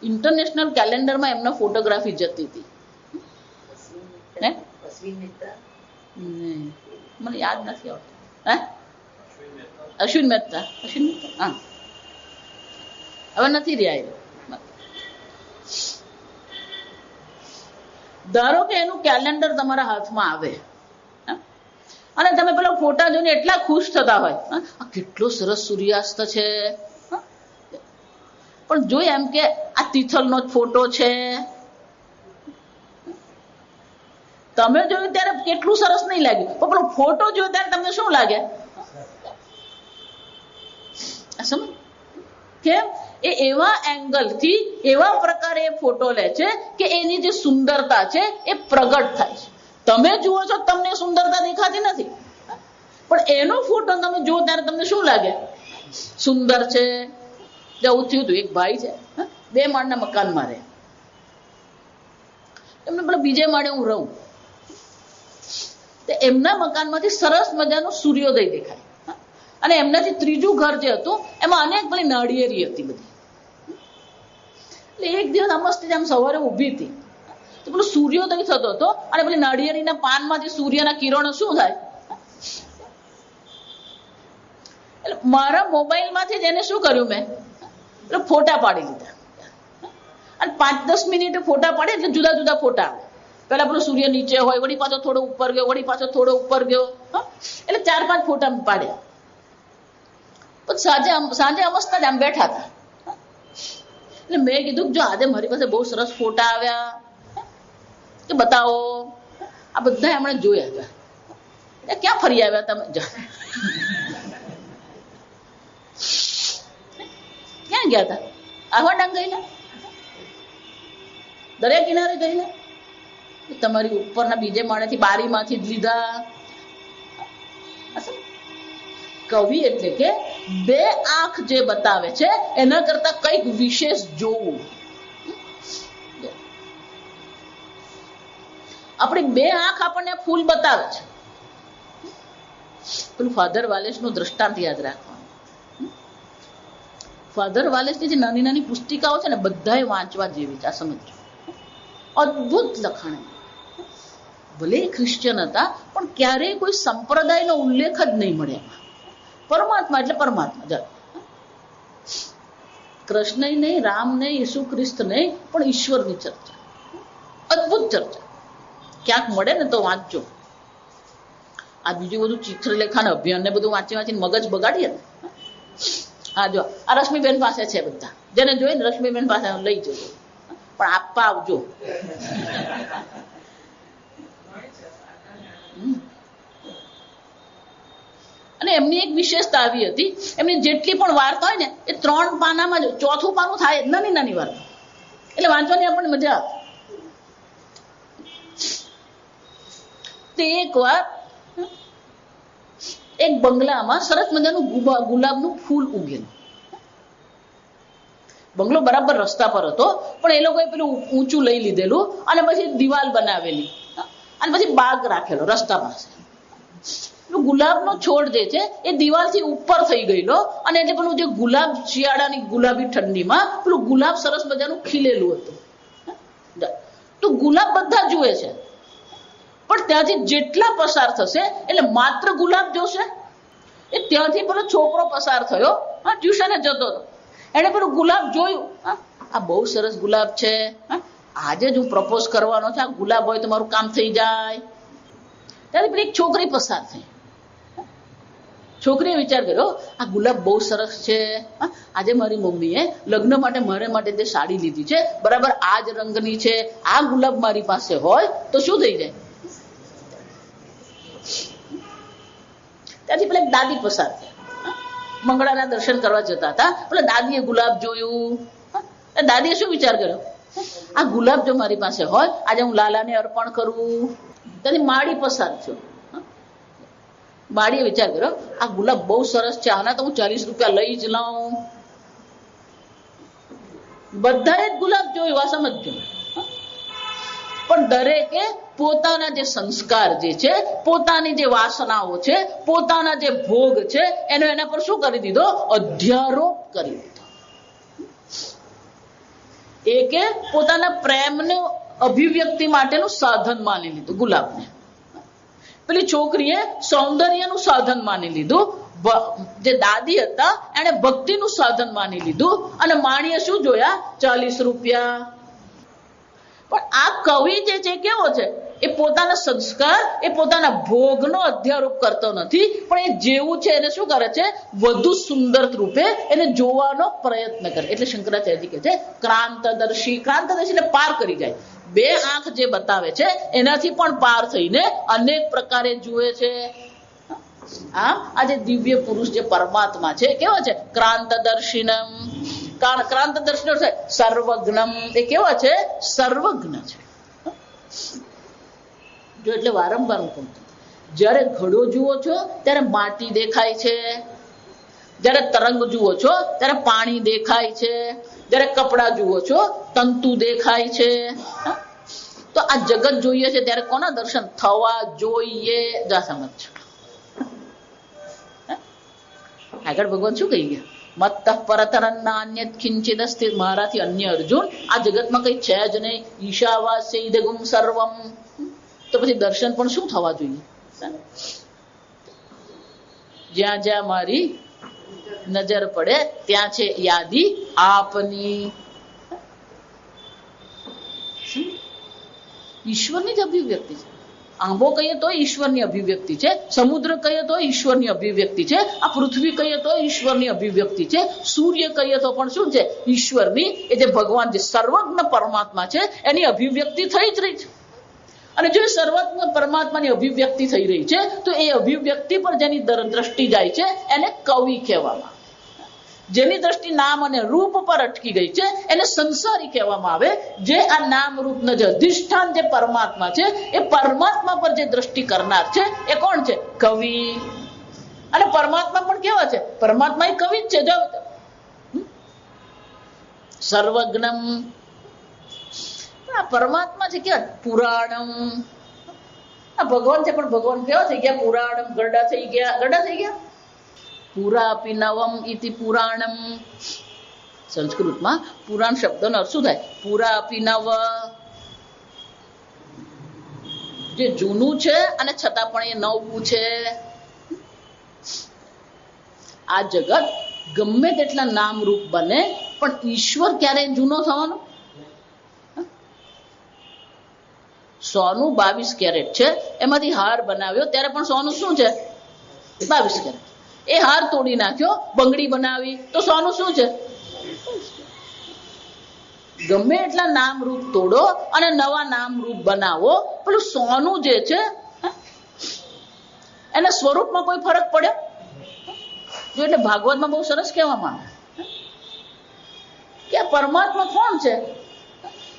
ઇન્ટરનેશનલ કેલેન્ડરમાં એમના ફોટોગ્રાફી જતી હતી. મને યાદ નથી આવતું. હે, અશ્વિન મહેતા. અશ્વિન મહેતા, હા, હવે નથી રહ્યા. ધારો કે એનું કેલેન્ડર તમારા હાથમાં આવે અને તમે પેલા ફોટા જોઈને એટલા ખુશ થતા હોય, આ કેટલો સરસ સૂર્યાસ્ત છે, પણ જો એમ કે આ તિથલનો જ ફોટો છે, તમે જોયું ત્યારે કેટલું સરસ નહીં લાગ્યું, પણ પેલો ફોટો જોયો ત્યારે તમને શું લાગે? સમજ કેમ? એ એવા એંગલથી એવા પ્રકારે એ ફોટો લે છે કે એની જે સુંદરતા છે એ પ્રગટ થાય છે. તમે જુઓ છો તમને સુંદરતા દેખાતી નથી, પણ એનો ફોટો તમે જુઓ ત્યારે તમને શું લાગે? સુંદર છે. જવું થયું હતું, એક ભાઈ છે, 2 માળના મકાનમાં રહે. એમને પેલા બીજે માળે હું રહું, એમના મકાનમાંથી સરસ મજાનો સૂર્યોદય દેખાય, અને એમનાથી ત્રીજું ઘર જે હતું એમાં અનેક પેલી નાળિયેરી હતી બધી. એટલે એક દિવસ મસ્તી આમ સવારે ઊભી હતી તો પેલો સૂર્યોદય થતો હતો, અને પેલી નાળિયેરીના પાનમાંથી સૂર્યના કિરણો શું થાય, એટલે મારા મોબાઈલમાંથી જ એને શું કર્યું, મેં એટલે ફોટા પાડી લીધા. અને 5-10 મિનિટે ફોટા પાડે એટલે જુદા જુદા ફોટા આવે. પેલા પેલો સૂર્ય નીચે હોય, વળી પાછો થોડો ઉપર ગયો, વળી પાછો થોડો ઉપર ગયો, એટલે 4-5 ફોટા પાડ્યા. પછી સાંજે અમસ્તા જ આમ બેઠા હતા, એટલે મેં કીધું જો આજે મારી પાસે બહુ સરસ ફોટા આવ્યા, કે બતાવો. આ બધા એમણે જોયા હતા. ક્યાં ફરી આવ્યા તમે? ક્યાં ગયા હતા? આહવા ડાંગ ગયેલા, દરિયા કિનારે ગયેલા, તમારી ઉપરના બીજે માળેથી બારીમાંથી જ લીધા. કવિ એટલે કે 2 આંખ જે બતાવે છે એના કરતા કંઈક વિશેષ જોવું. આપણી 2 આંખ આપણને ફૂલ બતાવે છે. પેલું ફાધર વાલેસનું દ્રષ્ટાંત યાદ રાખવાનું. ફાધર વાલેસની જે નાની નાની પુસ્તિકાઓ છે ને, બધાએ વાંચવા જેવી છે. આ સમજો, અદભુત લખાણ. ભલે ક્રિશ્ચિયન હતા, પણ ક્યારેય કોઈ સંપ્રદાયનો ઉલ્લેખ જ નહીં મળે એમાં. પરમાત્મા એટલે પરમાત્મા. ચાલો, કૃષ્ણ નહીં, રામ નહીં, ઈસુ ખ્રિસ્ત નહીં, પણ ઈશ્વરની ચર્ચા, અદભુત ચર્ચા. ક્યાંક મળે ને તો વાંચજો. આ બીજું બધું ચિત્રલેખાન અભિયાન ને બધું વાંચી વાંચીને મગજ બગાડીએ ને. હા, જો આ રશ્મિબેન પાસે છે, બધા જેને જોઈને રશ્મિબેન પાસે લઈ જજો, પણ આપવા આવજો. અને એમની એક વિશેષતા આવી હતી, એમની જેટલી પણ વાર્તા હોય ને એ 3 પાનામાં જ, 4થું પાનું થાય, નાની નાની વાર્તા, એટલે વાંચવાની આપણને મજા આવે. તે એક વાર એક બંગલામાં સરસ મજાનું ગુલાબનું ફૂલ ઉગેલું. બંગલો બરાબર રસ્તા પર હતો, પણ એ લોકોએ પેલું ઊંચું લઈ લીધેલું અને પછી દિવાલ બનાવેલી અને પછી બાગ રાખેલો રસ્તા પાસે. ગુલાબનો છોડ જે છે એ દિવાલથી ઉપર થઈ ગયેલો, અને એટલે પેલું જે ગુલાબ, શિયાળાની ગુલાબી ઠંડીમાં પેલું ગુલાબ સરસ મજાનું ખીલેલું હતું. તો ગુલાબ બધા જુએ છે, પણ ત્યાંથી જેટલા પસાર થશે એટલે માત્ર ગુલાબ જોશે. એ ત્યાંથી પેલો છોકરો પસાર થયો, ટ્યુશને જતો હતો, એને પેલું ગુલાબ જોયું. આ બહુ સરસ ગુલાબ છે, આજે જ હું પ્રપોઝ કરવાનો છે, આ ગુલાબ હોય તો મારું કામ થઈ જાય. ત્યારે પેલી એક છોકરી પસાર થઈ. છોકરીએ વિચાર કર્યો, આ ગુલાબ બહુ સરસ છે, આજે મારી મમ્મીએ લગ્ન માટે મારા માટે જે સાડી લીધી છે બરાબર આ જ રંગની છે, આ ગુલાબ મારી પાસે હોય તો શું થઈ જાય. ત્યાંથી પેલા એક દાદી પસાર થયા, મંગળાના દર્શન કરવા જતા હતા. પેલા દાદીએ ગુલાબ જોયું. દાદીએ શું વિચાર કર્યો, આ ગુલાબ જો મારી પાસે હોય આજે હું લાલાને અર્પણ કરું. ત્યાંથી માળી પસાર થયો. બાળીએ વિચાર કર્યો આ ગુલાબ બહુ સરસ છે, આના તો હું 40 રૂપિયા લઈ જ લઉં. બધાએ જ ગુલાબ જોયું, આ સમજજો. પણ દરેકે પોતાના જે સંસ્કાર જે છે, પોતાની જે વાસનાઓ છે, પોતાના જે ભોગ છે, એના પર શું કરી દીધો? અધ્યારોપ કરી દીધો. એકે પોતાના પ્રેમનું અભિવ્યક્તિ માટેનું સાધન માની લીધું ગુલાબને. પેલી છોકરીએ સૌંદર્યનું સાધન માની લીધું. જે દાદી હતા એને ભક્તિનું સાધન માની લીધું. અને માણીએ શું જોયા? 40 રૂપિયા. પણ આ કવિ જે છે કેવો છે? એ પોતાના સંસ્કાર, એ પોતાના ભોગનો અધ્યારોપ કરતો નથી, પણ એ જેવું છે એને શું કરે છે? વધુ સુંદર રૂપે એને જોવાનો પ્રયત્ન કરે. એટલે શંકરાચાર્યજી કહે છે ક્રાંતદર્શી. ક્રાંતદર્શી એટલે પાર કરી જાય. બે આંખ જે બતાવે છે એનાથી પણ પાર થઈને અનેક પ્રકારે જુએ છે. આમ આજે દિવ્ય પુરુષ જે પરમાત્મા છે કેવો છે? ક્રાંતદર્શિનમ. ક્રાંતદર્શિનો છે સર્વજ્ઞમ. એ કેવા છે? સર્વજ્ઞ છે. જો એટલે વારંવાર હું કહું, જયારે ઘડો જુઓ છો ત્યારે માટી દેખાય છે, જયારે તરંગ જુઓ છો ત્યારે પાણી દેખાય છે, જયારે કપડા જુઓ છો તંતુ દેખાય છે. તો આ જગત જોઈએ છે ત્યારે કોના દર્શન થવા જોઈએ? જા સમજ. આગળ ભગવાન શું કહી ગયા? મત્ત પરતરન્નાન્યત કિંચિદ અસ્તિ. મારાથી અન્ય અર્જુન આ જગતમાં કઈ છે જ નહીં. ઈશાવાસ્ય ઇદગુમ સર્વમ. તો પછી દર્શન પણ શું થવા જોઈએ? જ્યાં જ્યાં મારી નજર પડે ત્યાં છે યાદી આપની. ઈશ્વરની જ અભિવ્યક્તિ છે. આંબો કહીએ તો ઈશ્વરની અભિવ્યક્તિ છે, સમુદ્ર કહીએ તો ઈશ્વરની અભિવ્યક્તિ છે, આ પૃથ્વી કહીએ તો ઈશ્વરની અભિવ્યક્તિ છે, સૂર્ય કહીએ તો પણ શું છે? ઈશ્વરની. એ જે ભગવાન જે સર્વજ્ઞ પરમાત્મા છે એની અભિવ્યક્તિ થઈ જ રહી છે. અને જો સર્વજ્ઞ પરમાત્માની અભિવ્યક્તિ થઈ રહી છે તો એ અભિવ્યક્તિ પર જેની દ્રષ્ટિ જાય છે એને કવિ કહેવામાં. જેની દ્રષ્ટિ નામ અને રૂપ પર અટકી ગઈ છે એને સંસારી કહેવામાં આવે. જે આ નામ રૂપનું જે અધિષ્ઠાન જે પરમાત્મા છે એ પરમાત્મા પર જે દ્રષ્ટિ કરનાર છે એ કોણ છે? કવિ. અને પરમાત્મા પણ કેવા છે? પરમાત્મા એ કવિ જ છે. જો સર્વજ્ઞમ. આ પરમાત્મા છે કે પુરાણમ. આ ભગવાન છે પણ ભગવાન કેવા થઈ ગયા? પુરાણમ. ગરડા થઈ ગયા. ગરડા થઈ ગયા. પુરાપી નવમ ઇતિ પુરાણમ. સંસ્કૃતમાં પુરાણ શબ્દનો અર્થ શું થાય? પુરાપી નવ. જે જૂનું છે અને છતાં પણ એ નવું છે. આ જગત ગમે તેટલા નામ રૂપ બને પણ ઈશ્વર ક્યારેય જૂનો થવાનો? સોનું 22 કેરેટ છે, એમાંથી હાર બનાવ્યો ત્યારે પણ સોનું શું છે? 22 કેરેટ. એ હાર તોડી નાખ્યો, બંગડી બનાવી તો સોનું શું છે? ગમે એટલા નામ રૂપ તોડો અને નવા નામ રૂપ બનાવો, પેલું સોનું જે છે એના સ્વરૂપમાં કોઈ ફરક પડ્યો? જો એટલે ભાગવતમાં બહુ સરસ કહેવામાં આવે કે પરમાત્મા કોણ છે?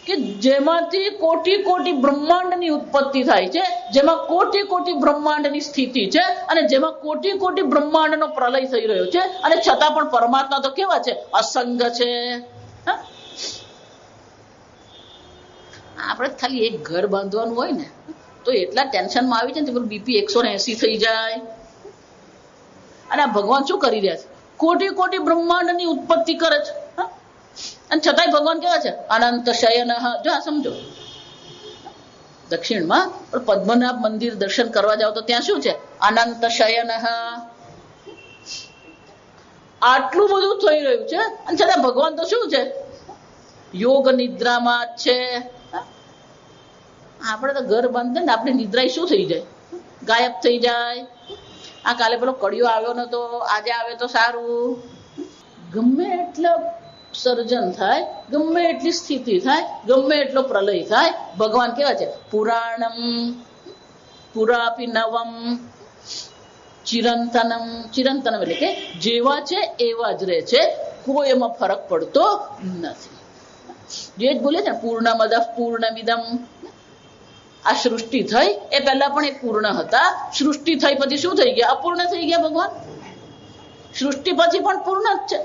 કે જેમાંથી કોટી કોટી બ્રહ્માંડની ઉત્પત્તિ થાય છે, જેમાં કોટી કોટી બ્રહ્માંડની સ્થિતિ છે, અને જેમાં કોટી કોટી બ્રહ્માંડનો પ્રલય થઈ રહ્યો છે, અને છતાં પણ પરમાત્મા તો કેવા છે? અસંગ છે. આપણે ખાલી એક ઘર બાંધવાનું હોય ને તો એટલા ટેન્શનમાં આવી જાય ને બીપી 180 થઈ જાય. અને આ ભગવાન શું કરી રહ્યા છે? કોટી કોટી બ્રહ્માંડની ઉત્પત્તિ કરે છે, અને છતાંય ભગવાન કેવા છે? અનંત શયન. જો આ સમજો, દક્ષિણમાં પદ્મનાભ મંદિર દર્શન કરવા જાવ તો ત્યાં શું છે? અનંત શયન. આટલું બધું થઈ રહ્યું છે અને છતાં ભગવાન તો શું છે? યોગ નિદ્રામાં જ છે. આપણે તો ઘર બાંધે ને આપણી નિદ્રા શું થઈ જાય? ગાયબ થઈ જાય. આ કાલે પેલો કડિયો આવ્યો નતો, આજે આવે તો સારું. ગમે એટલા સર્જન થાય, ગમે એટલી સ્થિતિ થાય, ગમે એટલો પ્રલય થાય, ભગવાન કેવા છે? પુરાણમ. પુરાપી નવમ ચિરંતનમ. ચિરંતનમ એટલે કે જેવા છે એવા જ રહે છે, કોઈ એમાં ફરક પડતો નથી. જે જ બોલે છે પૂર્ણમદ પૂર્ણમિદમ. આ સૃષ્ટિ થઈ એ પહેલા પણ એક પૂર્ણ હતા. સૃષ્ટિ થઈ પછી શું થઈ ગયા? અપૂર્ણ થઈ ગયા ભગવાન. સૃષ્ટિ પછી પણ પૂર્ણ જ છે.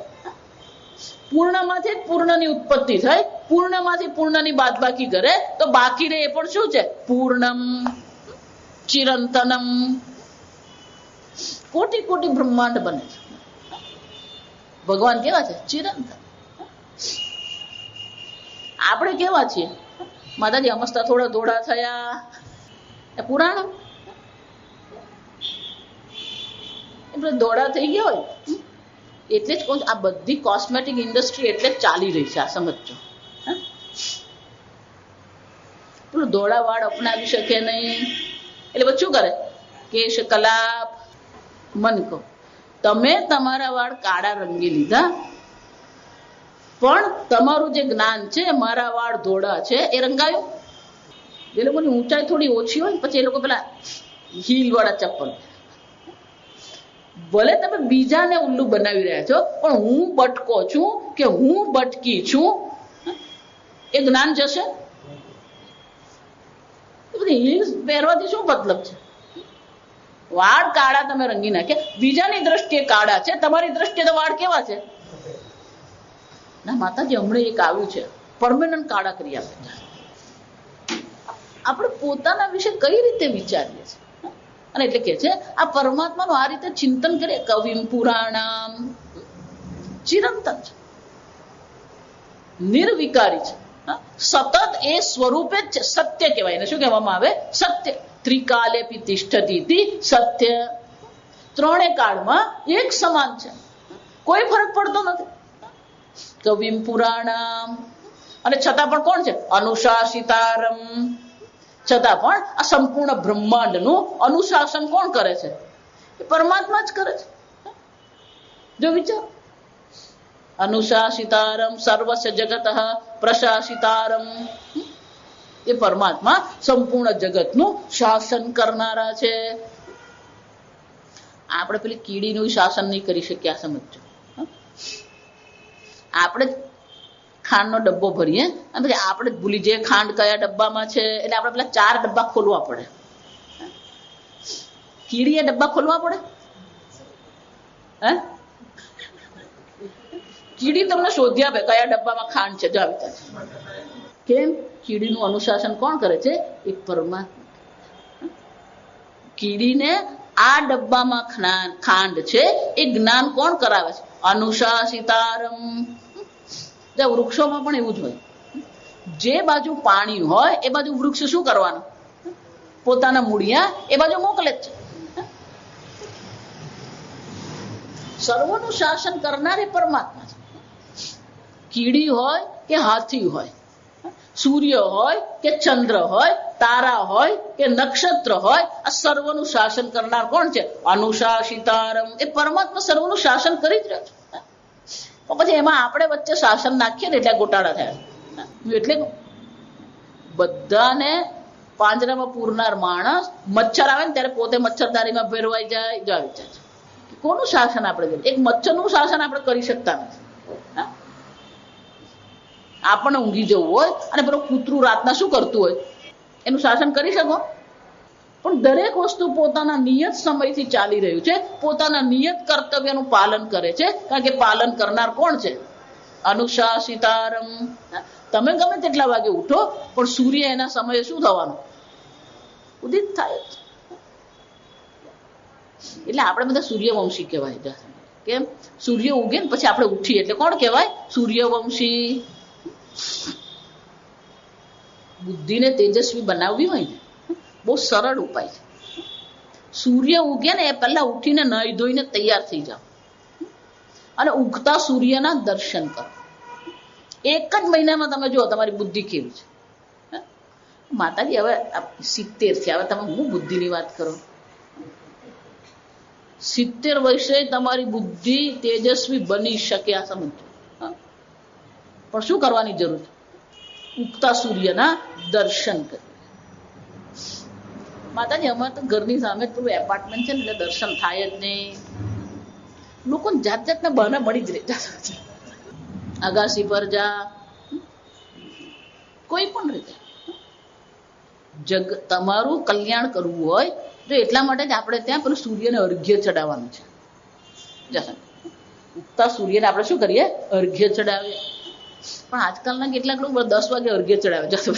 પૂર્ણમાંથી જ પૂર્ણની ઉત્પત્તિ થઈ. પૂર્ણમાંથી પૂર્ણની બાદબાકી કરે તો બાકી રહે એ પણ શું છે? પૂર્ણમ ચિરંતનમ. કોટી કોટી બ્રહ્માંડ બને છે. ભગવાન કેવા છે? ચિરંતન. આપણે કેવા છીએ? માતાજી અમસ્તા થોડા ધોળા થયા એ પુરાણ. એટલે ધોળા થઈ ગયા હોય એટલે જ આ બધી કોસ્મેટિક ઇન્ડસ્ટ્રી એટલે જ ચાલી રહી છે. આ સમજો. પેલું ધોળા વાળ અપનાવી શકે નહીં એટલે પછી શું કરે? કેશ કલાપ. મન કહો તમે તમારા વાળ કાળા રંગી લીધા પણ તમારું જે જ્ઞાન છે મારા વાળ ધોળા છે એ રંગાયું. એ લોકોની ઊંચાઈ થોડી ઓછી હોય પછી એ લોકો પેલા હીલ વાળા ચપ્પલ. ભલે તમે બીજાને ઉલ્લુ બનાવી રહ્યા છો પણ હું બટકો છું કે હું બટકી છું એ જ્ઞાન જશે. હીલ્સ પહેરવાથી શું મતલબ છે? વાળ કાળા તમે રંગી નાખે. બીજાની દ્રષ્ટિએ કાળા છે, તમારી દ્રષ્ટિએ તો વાળ કેવા છે? ના માતાજી હમણાં એક આવ્યું છે પરમેનન્ટ કાળા કરી આપે. આપણે પોતાના વિશે કઈ રીતે વિચારીએ છીએ? અને એટલે કે છે આ પરમાત્માનું આ રીતે ચિંતન કરીએ. કવિમ પુરાણામ ચિરંતન છે, નિર્વિકારી છે, સતત એ સ્વરૂપે જ છે. સત્ય કહેવાય એને. શું કહેવામાં આવે? સત્ય. ત્રિકાલેપી તિષ્ઠતી સત્ય. ત્રણે કાળમાં એક સમાન છે, કોઈ ફરક પડતો નથી. કવિમ પુરાણામ. અને છતાં પણ કોણ છે? અનુશાસિતારમ. છતાં પણ આ સંપૂર્ણ બ્રહ્માંડનું અનુશાસન કોણ કરે છે? એ પરમાત્મા જ કરે છે. જો વિચાર, અનુશાસિતારમ સર્વસ્ય જગત પ્રશાસિતારમ. એ પરમાત્મા સંપૂર્ણ જગતનું શાસન કરનારા છે. આપણે પેલી કીડીનું શાસન નહીં કરી શકીએ. આ સમજો. આપણે ખાંડનો ડબ્બો ભરીએ અને પછી આપણે જ ભૂલી જઈએ ખાંડ કયા ડબ્બામાં છે એટલે આપણે પેલા 4 ડબ્બા ખોલવા પડે. કીડીએ ડબ્બા ખોલવા પડે? હે? કીડી તમને શોધી આપે કયા ડબ્બામાં ખાંડ છે. જો આવી કેમ? કીડીનું અનુશાસન કોણ કરે છે? એક પરમાત્મા. કીડીને આ ડબ્બામાં ખાંડ છે એ જ્ઞાન કોણ કરાવે છે? અનુશાસિતારમ. વૃક્ષોમાં પણ એવું જ હોય. જે બાજુ પાણી હોય એ બાજુ વૃક્ષ શું કરવાનું? પોતાના મૂળિયા એ બાજુ મોકલે જ છે. સર્વનું શાસન કરનાર એ પરમાત્મા છે. કીડી હોય કે હાથી હોય, સૂર્ય હોય કે ચંદ્ર હોય, તારા હોય કે નક્ષત્ર હોય, આ સર્વનું શાસન કરનાર કોણ છે? અનુશાસિતારમ. એ પરમાત્મા સર્વનું શાસન કરી જ રહ્યો છે. પછી એમાં આપણે વચ્ચે શાસન નાખીએ ને એટલે ગોટાળા થયા. એટલે બધાને પાંજરામાં પૂરનાર માણસ મચ્છર આવે ને ત્યારે પોતે મચ્છરદારીમાં ભેરવાઈ જાય. જો આવી જાય કોનું શાસન આપણે કરીએ? એક મચ્છરનું શાસન આપણે કરી શકતા નથી. આપણને ઊંઘી જવું હોય અને પેલું કૂતરું રાતના શું કરતું હોય એનું શાસન કરી શકો? પણ દરેક વસ્તુ પોતાના નિયત સમયથી ચાલી રહ્યું છે, પોતાના નિયત કર્તવ્યનું પાલન કરે છે. કારણ કે પાલન કરનાર કોણ છે? અનુશાસિતારમ. તમે ગમે તેટલા વાગે ઉઠો પણ સૂર્ય એના સમયે શું થવાનું? ઉદિત થાય. એટલે આપણે બધા સૂર્યવંશી કહેવાય. કેમ? સૂર્ય ઉગે ને પછી આપણે ઉઠીએ એટલે કોણ કહેવાય? સૂર્યવંશી. બુદ્ધિને તેજસ્વી બનાવવી હોય ને બહુ સરળ ઉપાય છે. સૂર્ય ઉગે ને એ પહેલા ઉઠીને નાહી ધોઈને તૈયાર થઈ જાઓ અને ઉગતા સૂર્યના દર્શન કરો. એક જ મહિનામાં તમે જુઓ તમારી બુદ્ધિ કેવી છે. માતાજી હવે 70 છે, હવે તમે હું બુદ્ધિની વાત કરો? 70 વર્ષે તમારી બુદ્ધિ તેજસ્વી બની શકે. આ સમજો. પણ શું કરવાની જરૂર છે? ઉગતા સૂર્યના દર્શન કરે. માતાજી અમારે તો ઘરની સામે જ પેલું એપાર્ટમેન્ટ છે ને એટલે દર્શન થાય જ નહીં. લોકોને જાત જાતના બહાના મળી જ રહેતા છે. અગાસી પર જા, કોઈ પણ રીતે તમારું કલ્યાણ કરવું હોય તો એટલા માટે જ આપણે ત્યાં પેલું સૂર્યને અર્ઘ્ય ચડાવવાનું છે. ઉગતા સૂર્યને આપણે શું કરીએ? અર્ઘ્ય ચડાવીએ. પણ આજકાલના કેટલાક લોકો 10 વાગે અર્ઘ્ય ચડાવે જતો,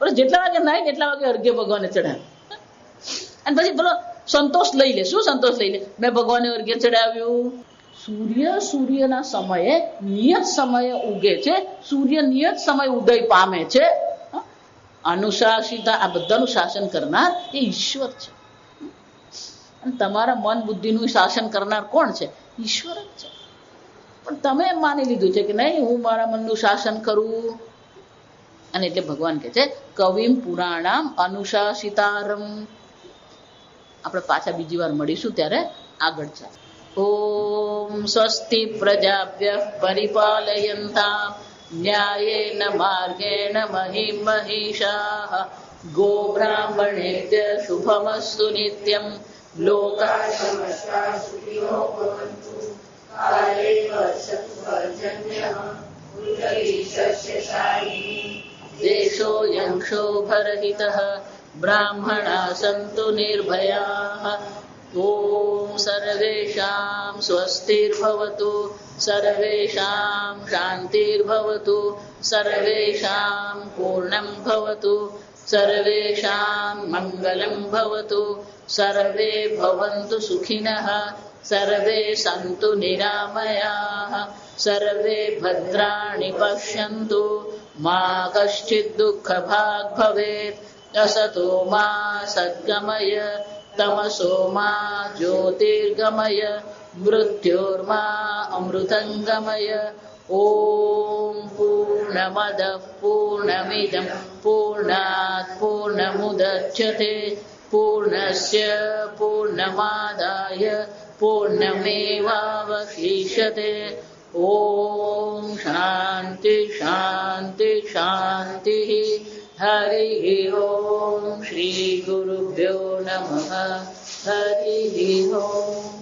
જેટલા વાગે નાય એટલા વાગે અર્ઘ્ય ભગવાનને ચડાવે. અને પછી પેલો સંતોષ લઈ લે. શું સંતોષ લઈ લે? મેં ભગવાનને અર્ઘ્ય ચડાવ્યું. સૂર્યના સમયે નિયત સમયે ઉગે છે, સૂર્ય નિયત સમય ઉદય પામે છે. અનુશાસિતા, આ બધાનું શાસન કરનાર એ ઈશ્વર છે. અને તમારા મન બુદ્ધિનું શાસન કરનાર કોણ છે? ઈશ્વર જ છે. પણ તમે એમ માની લીધું છે કે નહીં, હું મારા મનનું શાસન કરું. અને એટલે ભગવાન કહે છે કવિમ પુરાણામ અનુશાસિતારમ. આપણે પાછા બીજી વાર મળીશું ત્યારે આગળ ચાલે. ઓમ સ્વસ્તિ પ્રજાભ્યઃ પરિપાલયન્તામ ન્યાયેન માર્ગેણ મહિં મહિષાઃ ગોબ્રાહ્મણેભ્યઃ શુભમસ્તુ નિત્યં લોકાઃ સમસ્તાઃ સુખિનો ભવन्तુ. કાલે વર્ષતુ પર્જન્યઃ પૃથ્વી સસ્યશાલિની દેશોऽયં ક્ષોભરહિતઃ બ્રાહ્મણાः સन्तુ નિર્ભયાः. ઓમ સર્વેષાં સ્વસ્તિર્ભવતુ, સર્વેષાં શાંતિર્ભવતુ, સર્વેષાં પૂર્ણં ભવતુ, સર્વેષાં મંગલં ભવતુ, સર્વે ભવन्तુ સુખિનઃ, સર્વે સन्तુ નિરામયાઃ, સર્વે ભદ્રાણિ પશ્યन्तુ, મા કશ્ચિદ દુઃખભાગ ભવેत्. અસતો મા સદ્ગમય, તમસો મા જ્યોતિર્ગમય, મૃત્યોર્મા અમૃતંગમય. ઓમ પૂર્ણમદ પૂર્ણમિદં પૂર્ણાત પૂર્ણમુદચ્યતે પૂર્ણસ્ય પૂર્ણમાદાય પૂર્ણમેવાવશિષ્યતે. ઓમ શાંતિ શાંતિ શાંતિ. હરિ ઓમ. શ્રી ગુરુભ્યો નમઃ. હરિ ઓમ.